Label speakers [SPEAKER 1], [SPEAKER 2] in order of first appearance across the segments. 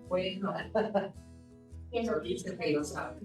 [SPEAKER 1] Bueno, eso dice que lo sabe.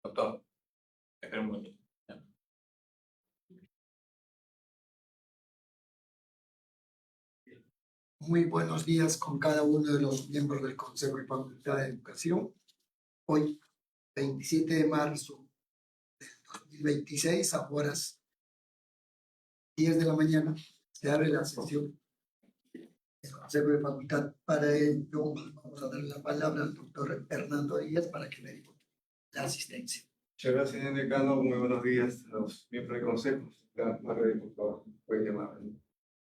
[SPEAKER 2] Doctor, espera un momento.
[SPEAKER 3] Muy buenos días con cada uno de los miembros del Consejo de Facultad de Educación. Hoy, 27 de marzo de 2026, a horas 10 de la mañana, se abre la sesión del Consejo de Facultad. Para ello, vamos a darle la palabra al doctor Hernando Díaz para que me diga la asistencia.
[SPEAKER 2] Muchas gracias, señor decano. Muy buenos días a los miembros del consejo. Por favor, puede llamar.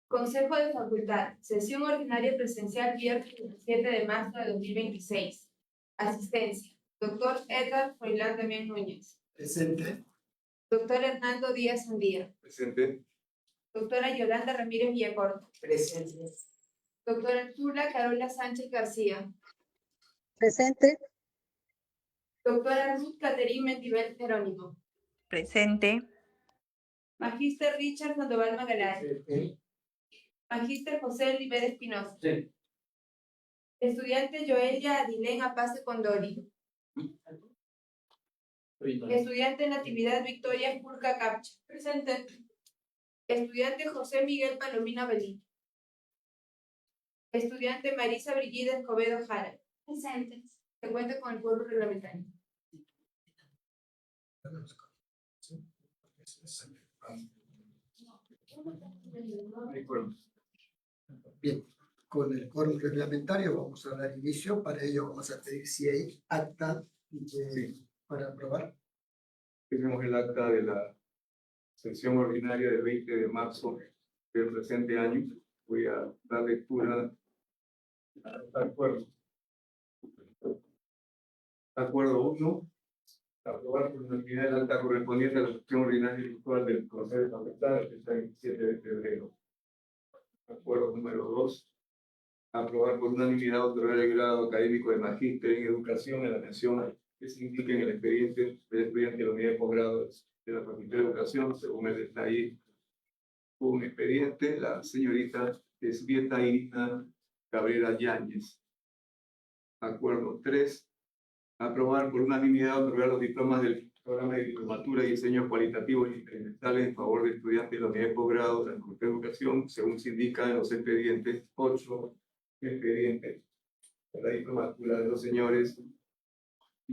[SPEAKER 4] Consejo de Facultad, sesión ordinaria presencial viernes 17 de marzo de 2026. Asistencia: Doctor Edgar Froilán Damián Núñez.
[SPEAKER 3] Presente.
[SPEAKER 4] Doctor Hernando Díaz Undía.
[SPEAKER 2] Presente.
[SPEAKER 4] Doctora Yolanda Ramírez Villacorta.
[SPEAKER 1] Presente.
[SPEAKER 4] Doctora Tula Carola Sánchez García.
[SPEAKER 5] Presente.
[SPEAKER 4] Doctora Ruth Caterine Mendibel Jerónimo.
[SPEAKER 5] Presente.
[SPEAKER 4] Magíster Richard Sandoval Magallanes.
[SPEAKER 3] Presente.
[SPEAKER 4] Magíster José Rivera Espinosa.
[SPEAKER 3] Sí.
[SPEAKER 4] Estudiante Joelia Adilén Apace Condori. Estudiante Natividad Victoria Julca Capcha. Presente. Estudiante José Miguel Palomino Belín. Estudiante Marisa Brigida Escobedo Jara. Presente. Se cuenta con el quórum reglamentario.
[SPEAKER 3] Bien, con el quórum reglamentario vamos a dar inicio. Para ello vamos a pedir si hay acta para aprobar.
[SPEAKER 2] Tenemos el acta de la sesión ordinaria del 20 de marzo del presente año. Voy a dar lectura al acuerdo. Acuerdo 1. Aprobar por unanimidad el acta correspondiente a la sesión ordinaria virtual del Consejo de Facultad del 27 de febrero. Acuerdo número 2. Aprobar por unanimidad otorgar el grado académico de Magíster en Educación en la mención que se indique en el expediente de la unidad de posgrado de la Facultad de Educación, según el detalle. Un expediente, la señorita Esbieta Irina Cabrera Yáñez. Acuerdo 3. Aprobar por unanimidad otorgar los diplomas del programa de diplomatura y diseños cualitativos y experimentales en favor de estudiantes de la unidad de posgrado de la Facultad de Educación, según se indica en los expedientes 8. Expediente de la diplomatura de los señores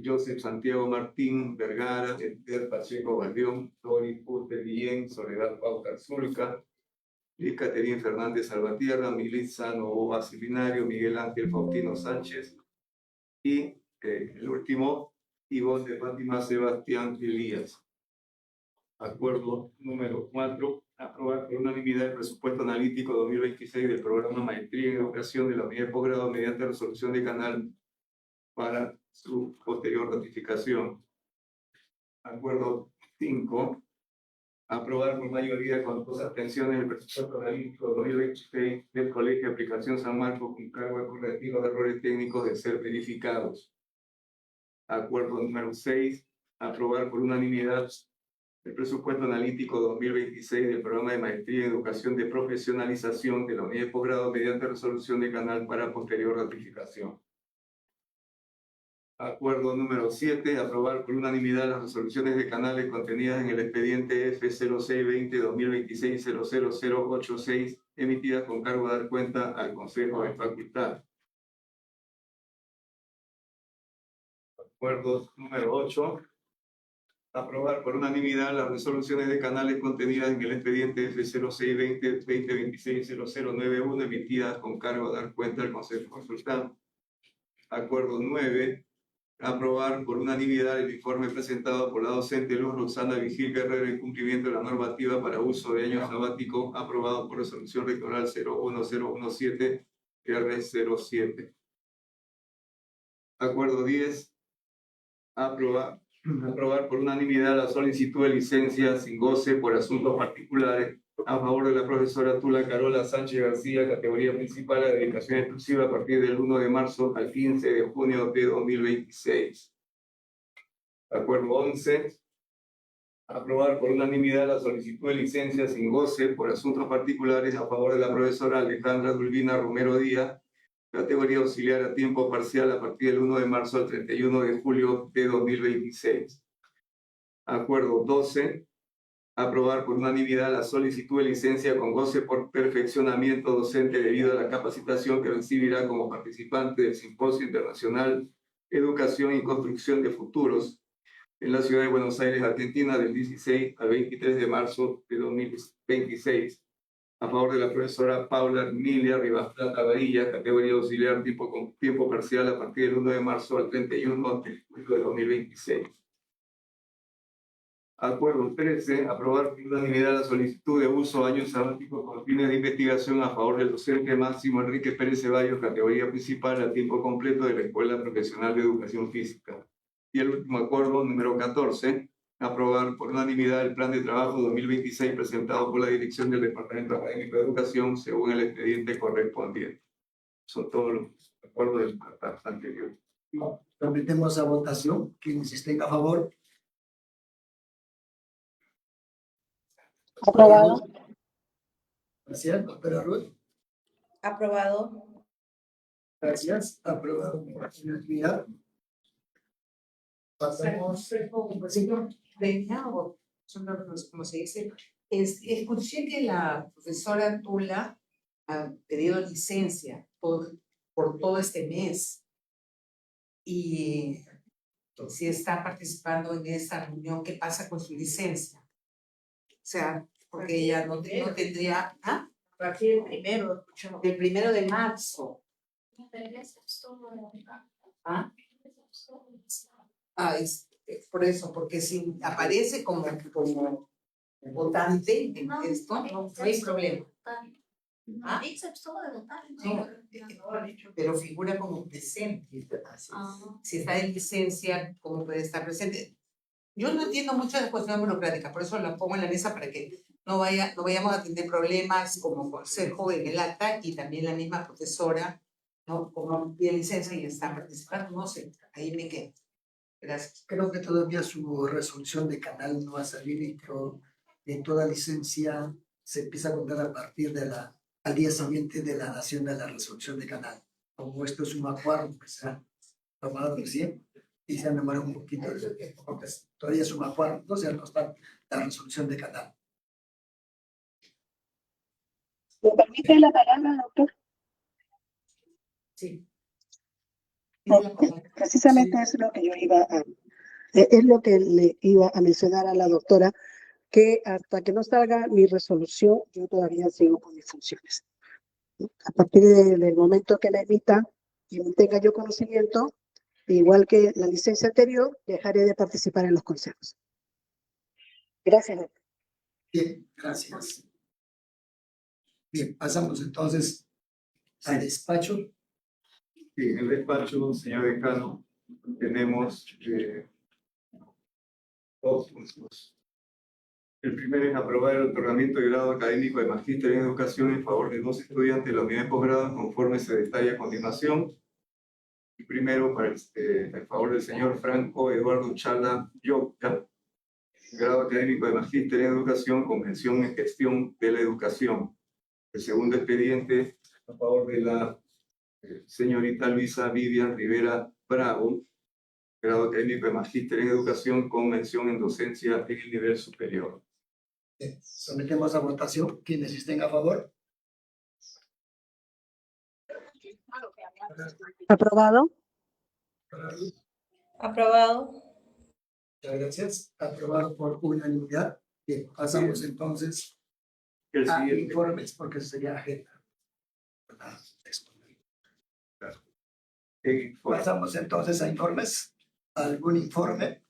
[SPEAKER 2] Joseph Santiago Martín Vergara, Esther Pacheco Valdión, Tori Pulte Guillén, Soledad Pauta Zulca, Liz Caterine Fernández Salvatierra, Militza Novoa Silinario, Miguel Ángel Faustino Sánchez y el último, Ivonne de Fátima Sebastián Elías. Acuerdo número 4. Aprobar por unanimidad el presupuesto analítico 2026 del programa Maestría en Educación de la unidad de posgrado mediante resolución de canal para su posterior ratificación. Acuerdo 5. Aprobar por mayoría con 2 abstenciones el presupuesto analítico 2026 del Colegio de Aplicación San Marcos con cargo de correctivo de errores técnicos de ser verificados. Acuerdo número 6. Aprobar por unanimidad el presupuesto analítico 2026 del programa de Maestría en Educación de Profesionalización de la unidad de posgrado mediante resolución de canal para posterior ratificación. Acuerdo número 7. Aprobar por unanimidad las resoluciones de canales contenidas en el expediente F0620-2026-00086 emitidas con cargo de dar cuenta al Consejo de Facultad. Acuerdo número 8. Aprobar por unanimidad las resoluciones de canales contenidas en el expediente F0620-2026-0091 emitidas con cargo de dar cuenta al Consejo de Facultad. Acuerdo 9. aprobar por unanimidad el informe presentado por la docente Luz Roxana Vigil Guerrero en cumplimiento de la normativa para uso de año sabático aprobado por resolución rectoral 01017-R07. Acuerdo 10. Aprobar por unanimidad la solicitud de licencia sin goce por asuntos particulares a favor de la profesora Tula Carola Sánchez García, categoría principal a dedicación exclusiva a partir del 1 de marzo al 15 de junio de 2026. Acuerdo 11. Aprobar por unanimidad la solicitud de licencia sin goce por asuntos particulares a favor de la profesora Alejandra Dulvina Romero Díaz, categoría auxiliar a tiempo parcial a partir del 1 de marzo al 31 de julio de 2026. Acuerdo 12. Aprobar por unanimidad la solicitud de licencia con goce por perfeccionamiento docente debido a la capacitación que recibirá como participante del Simposio Internacional Educación y Construcción de Futuros en la ciudad de Buenos Aires, Argentina, del 16 al 23 de marzo de 2026. A favor de la profesora Paula Emilia Rivas Plata Varilla, categoría auxiliar tiempo parcial a partir del 1 de marzo al 31 de julio de 2026. Acuerdo 13. Aprobar por unanimidad la solicitud de uso año sabático con fines de investigación a favor del docente Máximo Enrique Pérez Ceballos, categoría principal a tiempo completo de la Escuela Profesional de Educación Física. Y el último acuerdo, número 14. Aprobar por unanimidad el plan de trabajo 2026 presentado por la dirección del Departamento Académico de Educación según el expediente correspondiente. Son todos los acuerdos del anterior.
[SPEAKER 3] Sometemos a votación. Quienes estén a favor.
[SPEAKER 5] Aprobado.
[SPEAKER 3] Gracias, doctora Ruth.
[SPEAKER 5] Aprobado.
[SPEAKER 3] Gracias. Aprobado por unanimidad. Pasamos.
[SPEAKER 1] Señor Reinaldo, como se dice, escuché que la profesora Tula ha pedido licencia por todo este mes y si está participando en esta reunión, ¿qué pasa con su licencia? O sea, porque ella no tendría, ¿ah?
[SPEAKER 4] A partir del primero
[SPEAKER 1] Del 1 de marzo. ¿Ah? Es por eso, porque si aparece como votante en esto, no hay problema. ¿Ah? Pero figura como presente. Si está en licencia, ¿cómo puede estar presente? Yo no entiendo mucho de la cuestión burocrática, por eso la pongo en la mesa para que no vayamos a tener problemas como consejo en el acta y también la misma profesora, ¿no? Como tiene licencia y está participando, no sé, ahí me quedo. Gracias.
[SPEAKER 3] Creo que todavía su resolución de canal no va a salir y creo que toda licencia se empieza a contar a partir al día siguiente de la dación de la resolución de canal. Como esto es un acuerdo que se ha tomado recién y se ha demorado un poquito, porque todavía es un acuerdo, entonces no está la resolución de canal.
[SPEAKER 5] ¿Me permite la palabra, doctor?
[SPEAKER 1] Sí.
[SPEAKER 5] Precisamente es lo que yo es lo que le iba a mencionar a la doctora, que hasta que no salga mi resolución, yo todavía sigo con mis funciones, ¿no? A partir del momento que la emita y tenga yo conocimiento, igual que la licencia anterior, dejaré de participar en los consejos. Gracias, doctor.
[SPEAKER 3] Bien, gracias. Bien, pasamos entonces al despacho.
[SPEAKER 2] Sí, en el despacho, señor decano, tenemos dos puntos. El primero es aprobar el otorgamiento de grado académico de Magíster en Educación en favor de 2 estudiantes de la unidad de posgrado, conforme se detalla a continuación. El primero, en favor del señor Franco Eduardo Chala Yocca, grado académico de Magíster en Educación con mención en Gestión de la Educación. El segundo expediente, a favor de la señorita Luisa Vivian Rivera Bravo, grado académico de Magíster en Educación con mención en Docencia en el nivel superior.
[SPEAKER 3] Bien, sometemos a votación. Quienes estén a favor.
[SPEAKER 5] Aprobado.
[SPEAKER 4] Aprobado.
[SPEAKER 3] Muchas gracias. Aprobado por unanimidad. Bien, pasamos entonces
[SPEAKER 2] El
[SPEAKER 3] a
[SPEAKER 2] siguiente.
[SPEAKER 3] informes porque sería agenda.
[SPEAKER 2] Informe.
[SPEAKER 3] Pasamos entonces a informes. ¿Algún informe?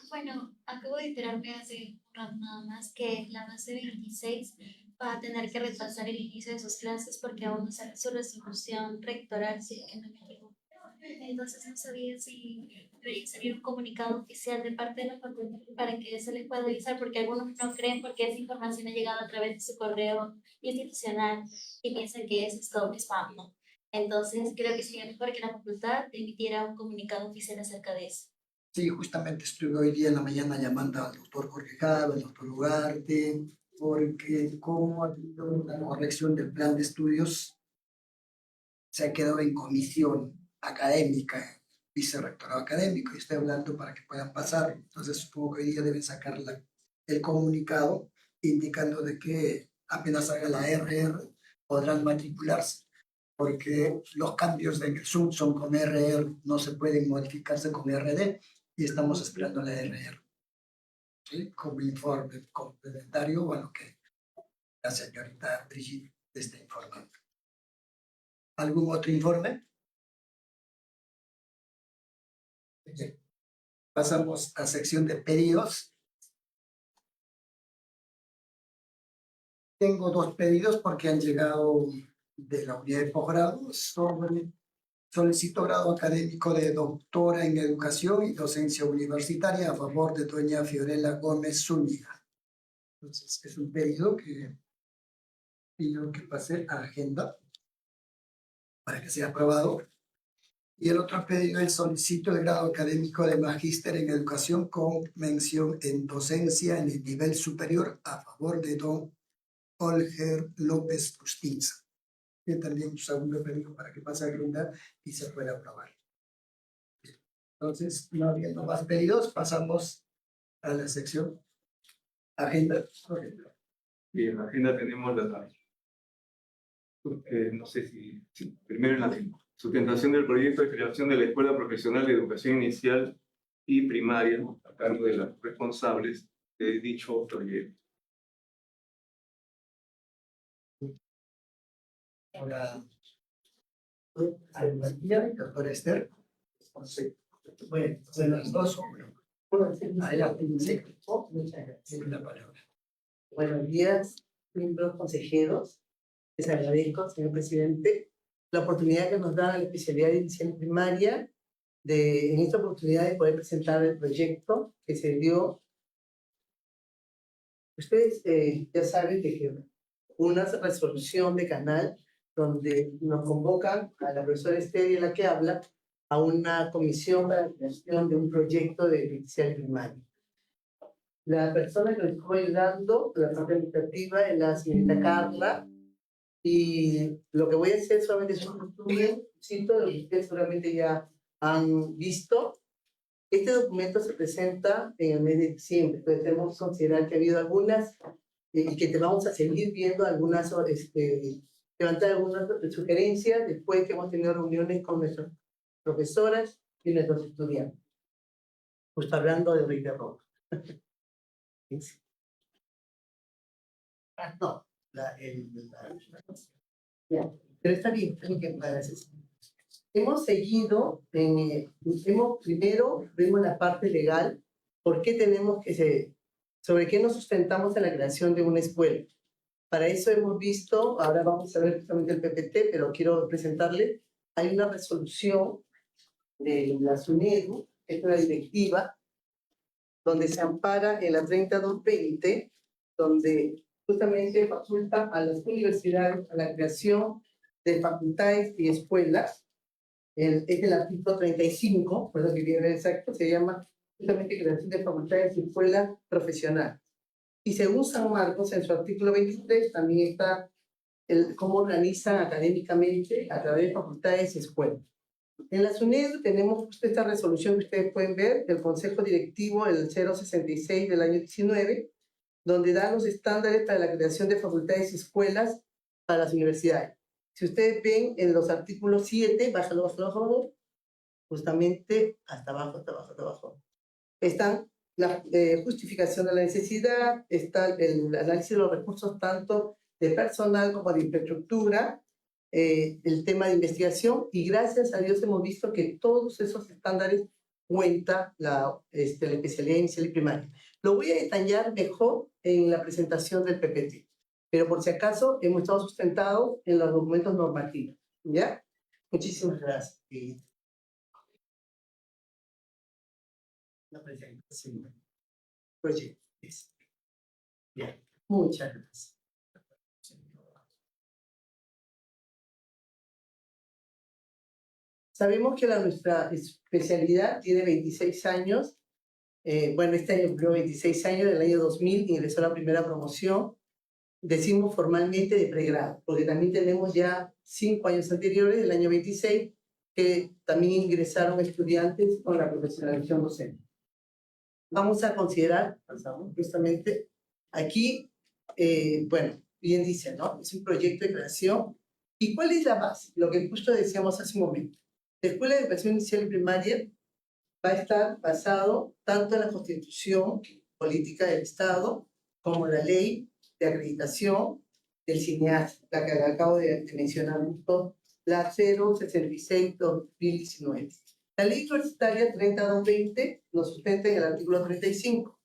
[SPEAKER 6] Bueno, acabo de enterarme hace un rato nada más que la base 26 va a tener que retrasar el inicio de sus clases porque aún no sale su resolución rectoral, si es que no me equivoco. Entonces no sabía si debería salir un comunicado oficial de parte de la facultad para que se les pueda avisar, porque algunos no creen porque esa información ha llegado a través de su correo institucional y piensan que eso es todo un spam, ¿no? Entonces creo que sería mejor que la facultad emitiera un comunicado oficial acerca de eso.
[SPEAKER 3] Sí, justamente estuve hoy día en la mañana llamando al doctor Jorge Java, al doctor Ugarte, porque como ha habido una corrección del plan de estudios, se ha quedado en comisión académica, vicerrectorado académico, y estoy hablando para que puedan pasar. Entonces supongo que hoy día deben sacar el comunicado indicando de que apenas haga la RR podrán matricularse, porque los cambios de Zoom son con RR, no se pueden modificarse con RD, y estamos esperando la RR, ¿sí? Como informe complementario a lo que la señorita Brigitte está informando. ¿Algún otro informe? Bien. Pasamos a sección de pedidos. Tengo dos pedidos porque han llegado de la unidad de posgrado sobre solicito grado académico de doctora en educación y docencia universitaria a favor de doña Fiorella Gómez Zúñiga. Entonces, es un pedido que pido que pase a agenda para que sea aprobado. Y el otro pedido es solicito de grado académico de magíster en educación con mención en docencia en el nivel superior a favor de don Olger López Bustinza. Y también un segundo pedido para que pase a agenda y se pueda aprobar. Entonces, no habiendo más pedidos, pasamos a la sección agenda.
[SPEAKER 2] Y en la agenda tenemos no sé si primero en la sustentación del proyecto de creación de la Escuela Profesional de Educación Inicial y Primaria a cargo de los responsables de dicho proyecto.
[SPEAKER 3] Ahora, doctora Esther. Sí. Bueno, de las dos, adelante, sí. Tiene la palabra.
[SPEAKER 7] Buenos días, miembros consejeros. Les agradezco, señor presidente, la oportunidad que nos da la especialidad de inicial primaria en esta oportunidad de poder presentar el proyecto que se dio. Ustedes ya saben de que una resolución de canal donde nos convocan a la profesora Esther y la que habla a una comisión para la creación de un proyecto de inicial primaria. La persona que nos estuvo ayudando, la parte administrativa, es la señorita Carla, y lo que voy a hacer solamente es un resumen de lo que ustedes seguramente ya han visto. Este documento se presenta en el mes de diciembre, entonces tenemos que considerar que ha habido algunas, y que te vamos a seguir viendo algunas, levantar algunas sugerencias después que hemos tenido reuniones con nuestras profesoras y nuestros estudiantes. Justo hablando de Rey de Roma. No, ya, pero está bien, gracias. Hemos seguido, primero vemos la parte legal, por qué tenemos sobre qué nos sustentamos en la creación de una escuela. Para eso hemos visto, ahora vamos a ver justamente el PPT, pero quiero presentarle, hay una resolución de la SUNEDU, es una directiva, donde se ampara en la 3220, donde justamente faculta a las universidades a la creación de facultades y escuelas. Es el artículo 35, por lo que viene exacto, se llama justamente creación de facultades y escuelas profesionales. Y según San Marcos, en su artículo 23, también está cómo organizan académicamente a través de facultades y escuelas. En la SUNEDU tenemos justo esta resolución que ustedes pueden ver, del Consejo Directivo, el 066 del año 19, donde da los estándares para la creación de facultades y escuelas para las universidades. Si ustedes ven en los artículos 7, bájalo, justamente hasta abajo. Están la justificación de la necesidad, está el análisis de los recursos tanto de personal como de infraestructura, el tema de investigación, y gracias a Dios hemos visto que todos esos estándares cuenta la especialidad inicial y primaria. Lo voy a detallar mejor en la presentación del PPT, pero por si acaso hemos estado sustentados en los documentos normativos, ¿ya? Muchísimas gracias. La presentación. Proyecto. Bien, muchas gracias. Sabemos que nuestra especialidad tiene 26 años. Bueno, este año cumplió 26 años, del año 2000 ingresó a la primera promoción. Decimos formalmente de pregrado, porque también tenemos ya 5 años anteriores, del año 26, que también ingresaron estudiantes con la profesionalización docente. Vamos a considerar, pasamos justamente aquí, bueno, bien dice, ¿no? Es un proyecto de creación. ¿Y cuál es la base? Lo que justo decíamos hace un momento. La Escuela de Educación Inicial y Primaria va a estar basado tanto en la Constitución Política del Estado como la Ley de Acreditación del Cineasta, la que acabo de mencionar justo, la 066/2019. La Ley Universitaria 3220 nos sustenta en el artículo 35,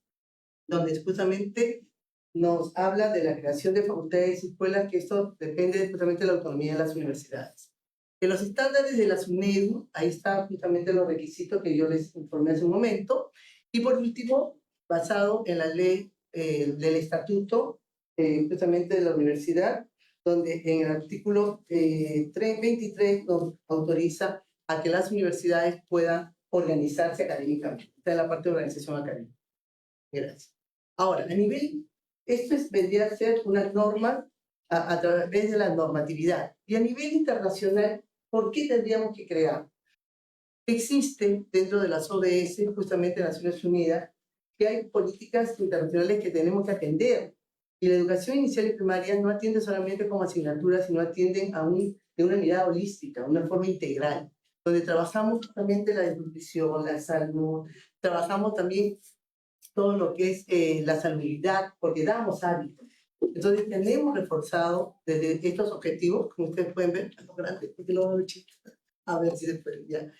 [SPEAKER 7] donde justamente nos habla de la creación de facultades y escuelas, que esto depende justamente de la autonomía de las universidades. En los estándares de la SUNEDU, ahí están justamente los requisitos que yo les informé hace un momento. Y por último, basado en la ley del estatuto justamente de la universidad, donde en el artículo 23 nos autoriza a que las universidades puedan organizarse académicamente. Está en la parte de organización académica. Gracias. Ahora, a nivel, vendría a ser una norma a través de la normatividad. Y a nivel internacional, ¿por qué tendríamos que crear? Existe dentro de las ODS, justamente Naciones Unidas, que hay políticas internacionales que tenemos que atender. Y la educación inicial y primaria no atiende solamente como asignatura, sino atienden de una mirada holística, una forma integral, donde trabajamos justamente la desnutrición, la salud, trabajamos también todo lo que es la salubridad, porque damos hábitos. Entonces tenemos reforzado desde estos objetivos, como ustedes pueden ver, a lo grande, porque lo veo chico, a ver si se puede ya.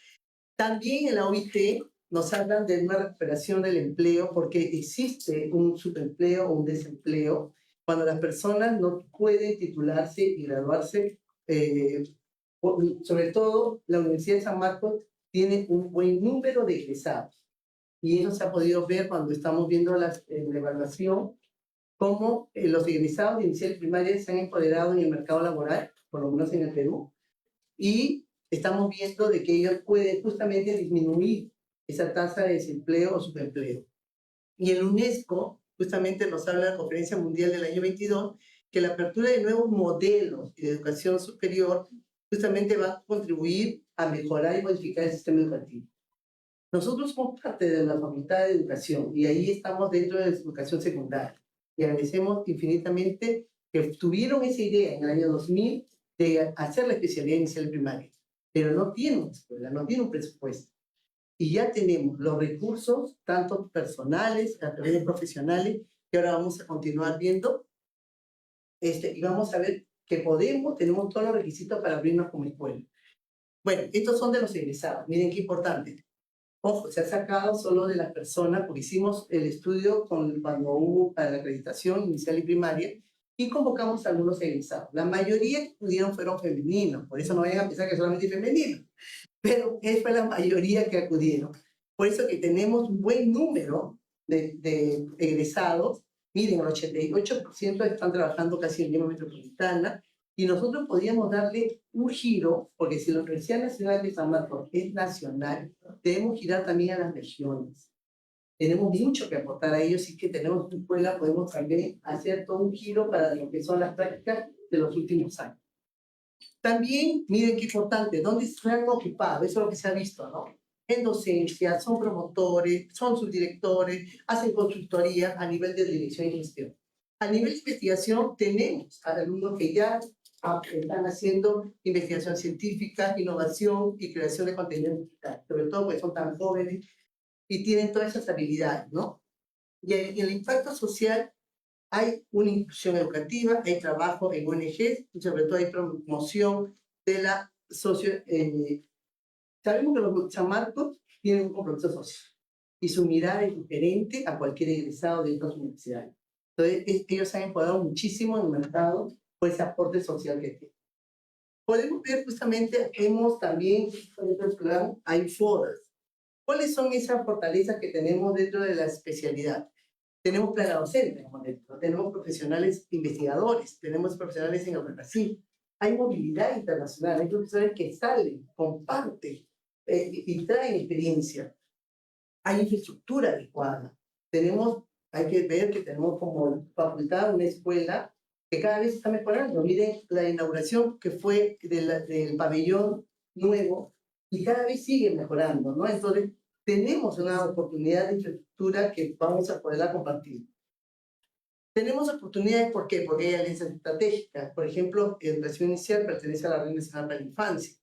[SPEAKER 7] También en la OIT nos hablan de una recuperación del empleo, porque existe un subempleo o un desempleo cuando las personas no pueden titularse y graduarse. Sobre todo, la Universidad de San Marcos tiene un buen número de egresados. Y eso se ha podido ver cuando estamos viendo la evaluación, cómo los egresados de inicial y primaria se han empoderado en el mercado laboral, por lo menos en el Perú, y estamos viendo de que ellos pueden justamente disminuir esa tasa de desempleo o subempleo. Y el UNESCO justamente nos habla de la Conferencia Mundial del año 22, que la apertura de nuevos modelos de educación superior justamente va a contribuir a mejorar y modificar el sistema educativo. Nosotros somos parte de la Facultad de Educación y ahí estamos dentro de la educación secundaria. Y agradecemos infinitamente que tuvieron esa idea en el año 2000 de hacer la especialidad inicial y primaria, pero no tiene una escuela, no tiene un presupuesto. Y ya tenemos los recursos, tanto personales, a través de profesionales, que ahora vamos a continuar viendo, y vamos a ver que tenemos todos los requisitos para abrirnos como escuela. Bueno, estos son de los egresados, miren qué importante. Ojo, se ha sacado solo de las personas, porque hicimos el estudio cuando hubo para la acreditación inicial y primaria, y convocamos a algunos egresados. La mayoría que acudieron fueron femeninos, por eso no vayan a pensar que solamente femeninos, pero fue la mayoría que acudieron. Por eso que tenemos un buen número de egresados. Miren, el 88% están trabajando casi en Lima Metropolitana, y nosotros podríamos darle un giro, porque si la Universidad Nacional de San Marcos es nacional, debemos girar también a las regiones. Tenemos mucho que aportar a ellos, y que tenemos una escuela, podemos también hacer todo un giro para lo que son las prácticas de los últimos años. También, miren qué importante, ¿dónde se han ocupado? Eso es lo que se ha visto, ¿no? En docencia, son promotores, son subdirectores, hacen consultoría a nivel de dirección y gestión. A nivel de investigación, tenemos alumnos que ya están haciendo investigación científica, innovación y creación de contenido digital, sobre todo porque son tan jóvenes y tienen todas esas habilidades, ¿no? Y en el impacto social hay una inclusión educativa, hay trabajo en ONGs y sobre todo hay promoción de la sabemos que los San Marcos tienen un compromiso social y su mirada es diferente a cualquier egresado de otras universidades. Entonces, ellos han empoderado muchísimo en el mercado por ese aporte social que tienen. Podemos ver justamente, hemos también, por ejemplo, hay FODAS. ¿Cuáles son esas fortalezas que tenemos dentro de la especialidad? Tenemos plana docente, como dentro, tenemos profesionales investigadores, tenemos profesionales en Brasil. Hay movilidad internacional, hay profesores que salen, comparten y traen experiencia. Hay infraestructura adecuada. Hay que ver que tenemos como facultad una escuela que cada vez está mejorando. Miren la inauguración que fue del pabellón nuevo y cada vez sigue mejorando, ¿no? Entonces, tenemos una oportunidad de infraestructura que vamos a poderla compartir. Tenemos oportunidades, ¿por qué? Porque hay alianzas estratégicas. Por ejemplo, Educación Inicial pertenece a la Red Nacional para la Infancia.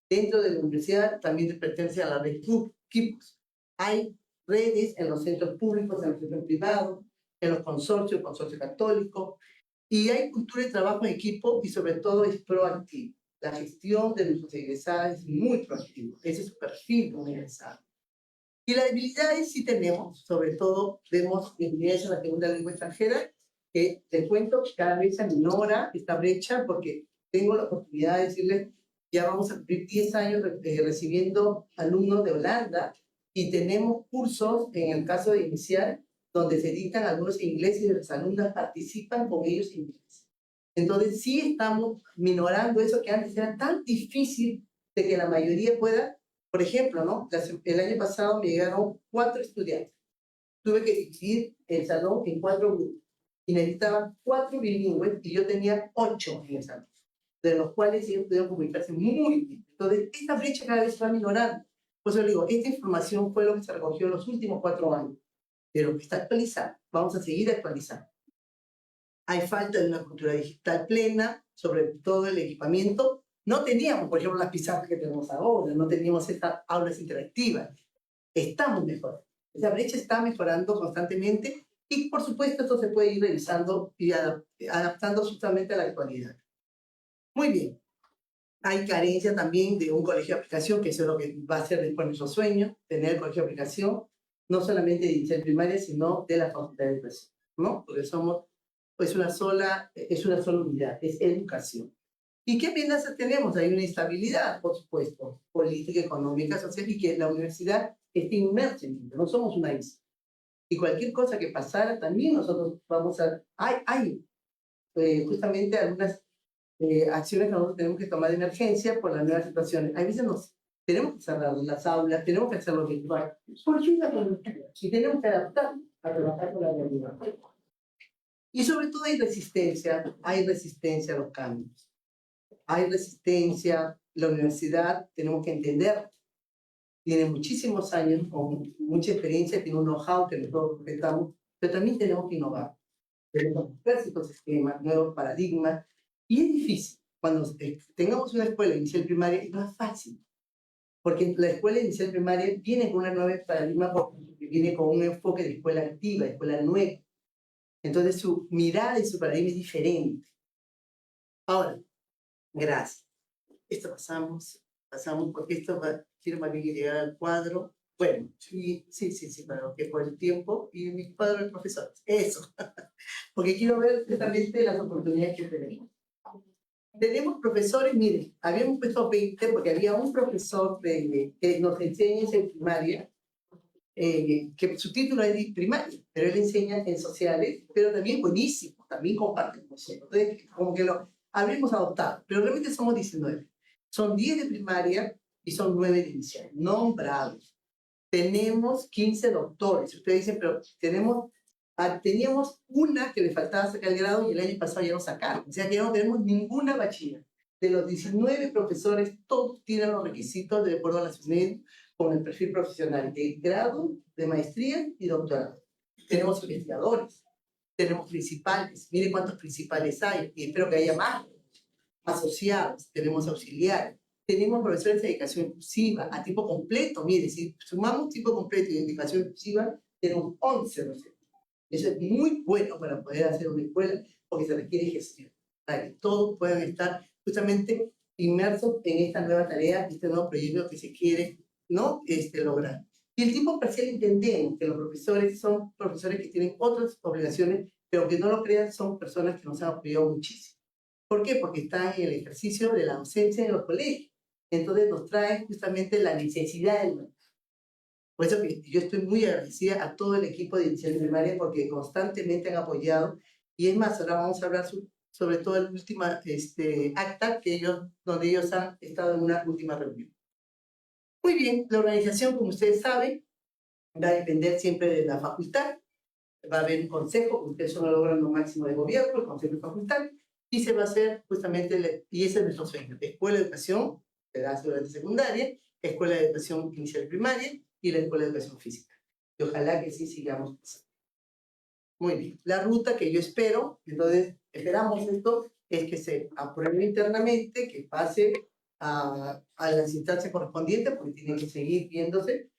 [SPEAKER 7] Dentro de la universidad también pertenece a la red KIPOS. Hay redes en los centros públicos, en los centros privados, en los consorcios, consorcio católico, y hay cultura de trabajo en equipo y sobre todo es proactivo. La gestión de nuestros egresados es muy proactivo, ese es su perfil como egresado. Y las debilidades sí tenemos, sobre todo vemos debilidades en la segunda lengua extranjera, que te cuento que cada vez se minora esta brecha porque tengo la oportunidad de decirles, ya vamos a cumplir 10 años recibiendo alumnos de Holanda y tenemos cursos, en el caso de inicial, donde se dictan algunos ingleses y los alumnos participan con ellos en inglés. Entonces sí estamos minorando eso que antes era tan difícil de que la mayoría pueda. Por ejemplo, ¿no? El año pasado me llegaron 4 estudiantes. Tuve que dividir el salón en 4 grupos y necesitaba 4 bilingües y yo tenía 8 en el salón, de los cuales ellos pudieron comunicarse muy bien. Entonces, esta brecha cada vez se va minorando. Por eso digo, esta información fue lo que se recogió en los últimos 4 años, pero que está actualizada. Vamos a seguir actualizando. Hay falta de una cultura digital plena, sobre todo el equipamiento. No teníamos, por ejemplo, las pizarras que tenemos ahora, no teníamos estas aulas interactivas. Estamos mejorando. Esa brecha está mejorando constantemente y, por supuesto, esto se puede ir revisando y adaptando justamente a la actualidad. Muy bien. Hay carencia también de un colegio de aplicación, que eso es lo que va a ser después nuestro sueño, tener el colegio de aplicación, no solamente de inicial primaria, sino de la facultad de educación, ¿no? Porque es una sola unidad, es educación. ¿Y qué amenazas tenemos? Hay una instabilidad, por supuesto, política, económica, social, y que la universidad está inmersa en ello. No somos una isla. Y cualquier cosa que pasara, también nosotros vamos a... Hay justamente algunas acciones que nosotros tenemos que tomar de emergencia por las nuevas situaciones. A veces tenemos que cerrar las aulas, tenemos que hacerlo virtual, porque es la coyuntura, y tenemos que adaptar a trabajar con la realidad. Y sobre todo hay resistencia a los cambios. Hay resistencia, la universidad, tenemos que entender, tiene muchísimos años, con mucha experiencia, tiene un know-how que nosotros respetamos, pero también tenemos que innovar. Tenemos que buscar ciertos sistemas, nuevos paradigmas, y es difícil. Cuando tengamos una escuela inicial primaria, es más fácil, porque la escuela inicial primaria viene con una nueva paradigma, porque viene con un enfoque de escuela activa, de escuela nueva. Entonces su mirada y su paradigma es diferente. Ahora, gracias. Esto pasamos porque quiero más bien llegar al cuadro. Bueno, sí, claro, que por el tiempo y mi cuadro de profesores. Eso, porque quiero ver justamente las oportunidades que tenemos. Tenemos profesores, miren, habíamos puesto 20 porque había un profesor que nos enseña en primaria, que su título es de primaria, pero él enseña en sociales, pero también buenísimo, también comparte con nosotros. Entonces, como que lo habríamos adoptado, pero realmente somos 19. Son 10 de primaria y son 9 de inicial, nombrados. Tenemos 15 doctores. Ustedes dicen, pero teníamos una que le faltaba sacar el grado y el año pasado ya lo sacaron. O sea que ya no tenemos ninguna bachiller. De los 19 profesores, todos tienen los requisitos de acuerdo a la SUNED con el perfil profesional de grado, de maestría y doctorado. Tenemos investigadores, tenemos principales. Miren cuántos principales hay y espero que haya más. Asociados, tenemos auxiliares, tenemos profesores de educación inclusiva a tiempo completo. Mire, si sumamos tiempo completo y educación inclusiva, tenemos 11 docentes. Eso es muy bueno para poder hacer una escuela porque se requiere gestión, para que todos puedan estar justamente inmersos en esta nueva tarea, este nuevo proyecto que se quiere ¿no? Lograr. Y el tiempo parcial entendemos que los profesores son profesores que tienen otras obligaciones, pero que no lo crean, son personas que nos han apoyado muchísimo. ¿Por qué? Porque están en el ejercicio de la docencia en los colegios. Entonces nos traen justamente la necesidad del mercado. Por eso que yo estoy muy agradecida a todo el equipo de iniciación primaria porque constantemente han apoyado. Y es más, ahora vamos a hablar sobre todo el último acta donde ellos han estado en una última reunión. Muy bien, la organización, como ustedes saben, va a depender siempre de la facultad. Va a haber un consejo, ustedes son el órgano máximo de gobierno, el consejo de facultad, y se va a hacer justamente, y ese es nuestro sueño, escuela de educación, edad durante secundaria, escuela de educación inicial primaria y la escuela de educación física. Y ojalá que sí sigamos pasando. Muy bien, la ruta que yo espero, entonces esperamos esto, es que se apruebe internamente, que pase a las instancias correspondientes, porque tienen que seguir viéndose.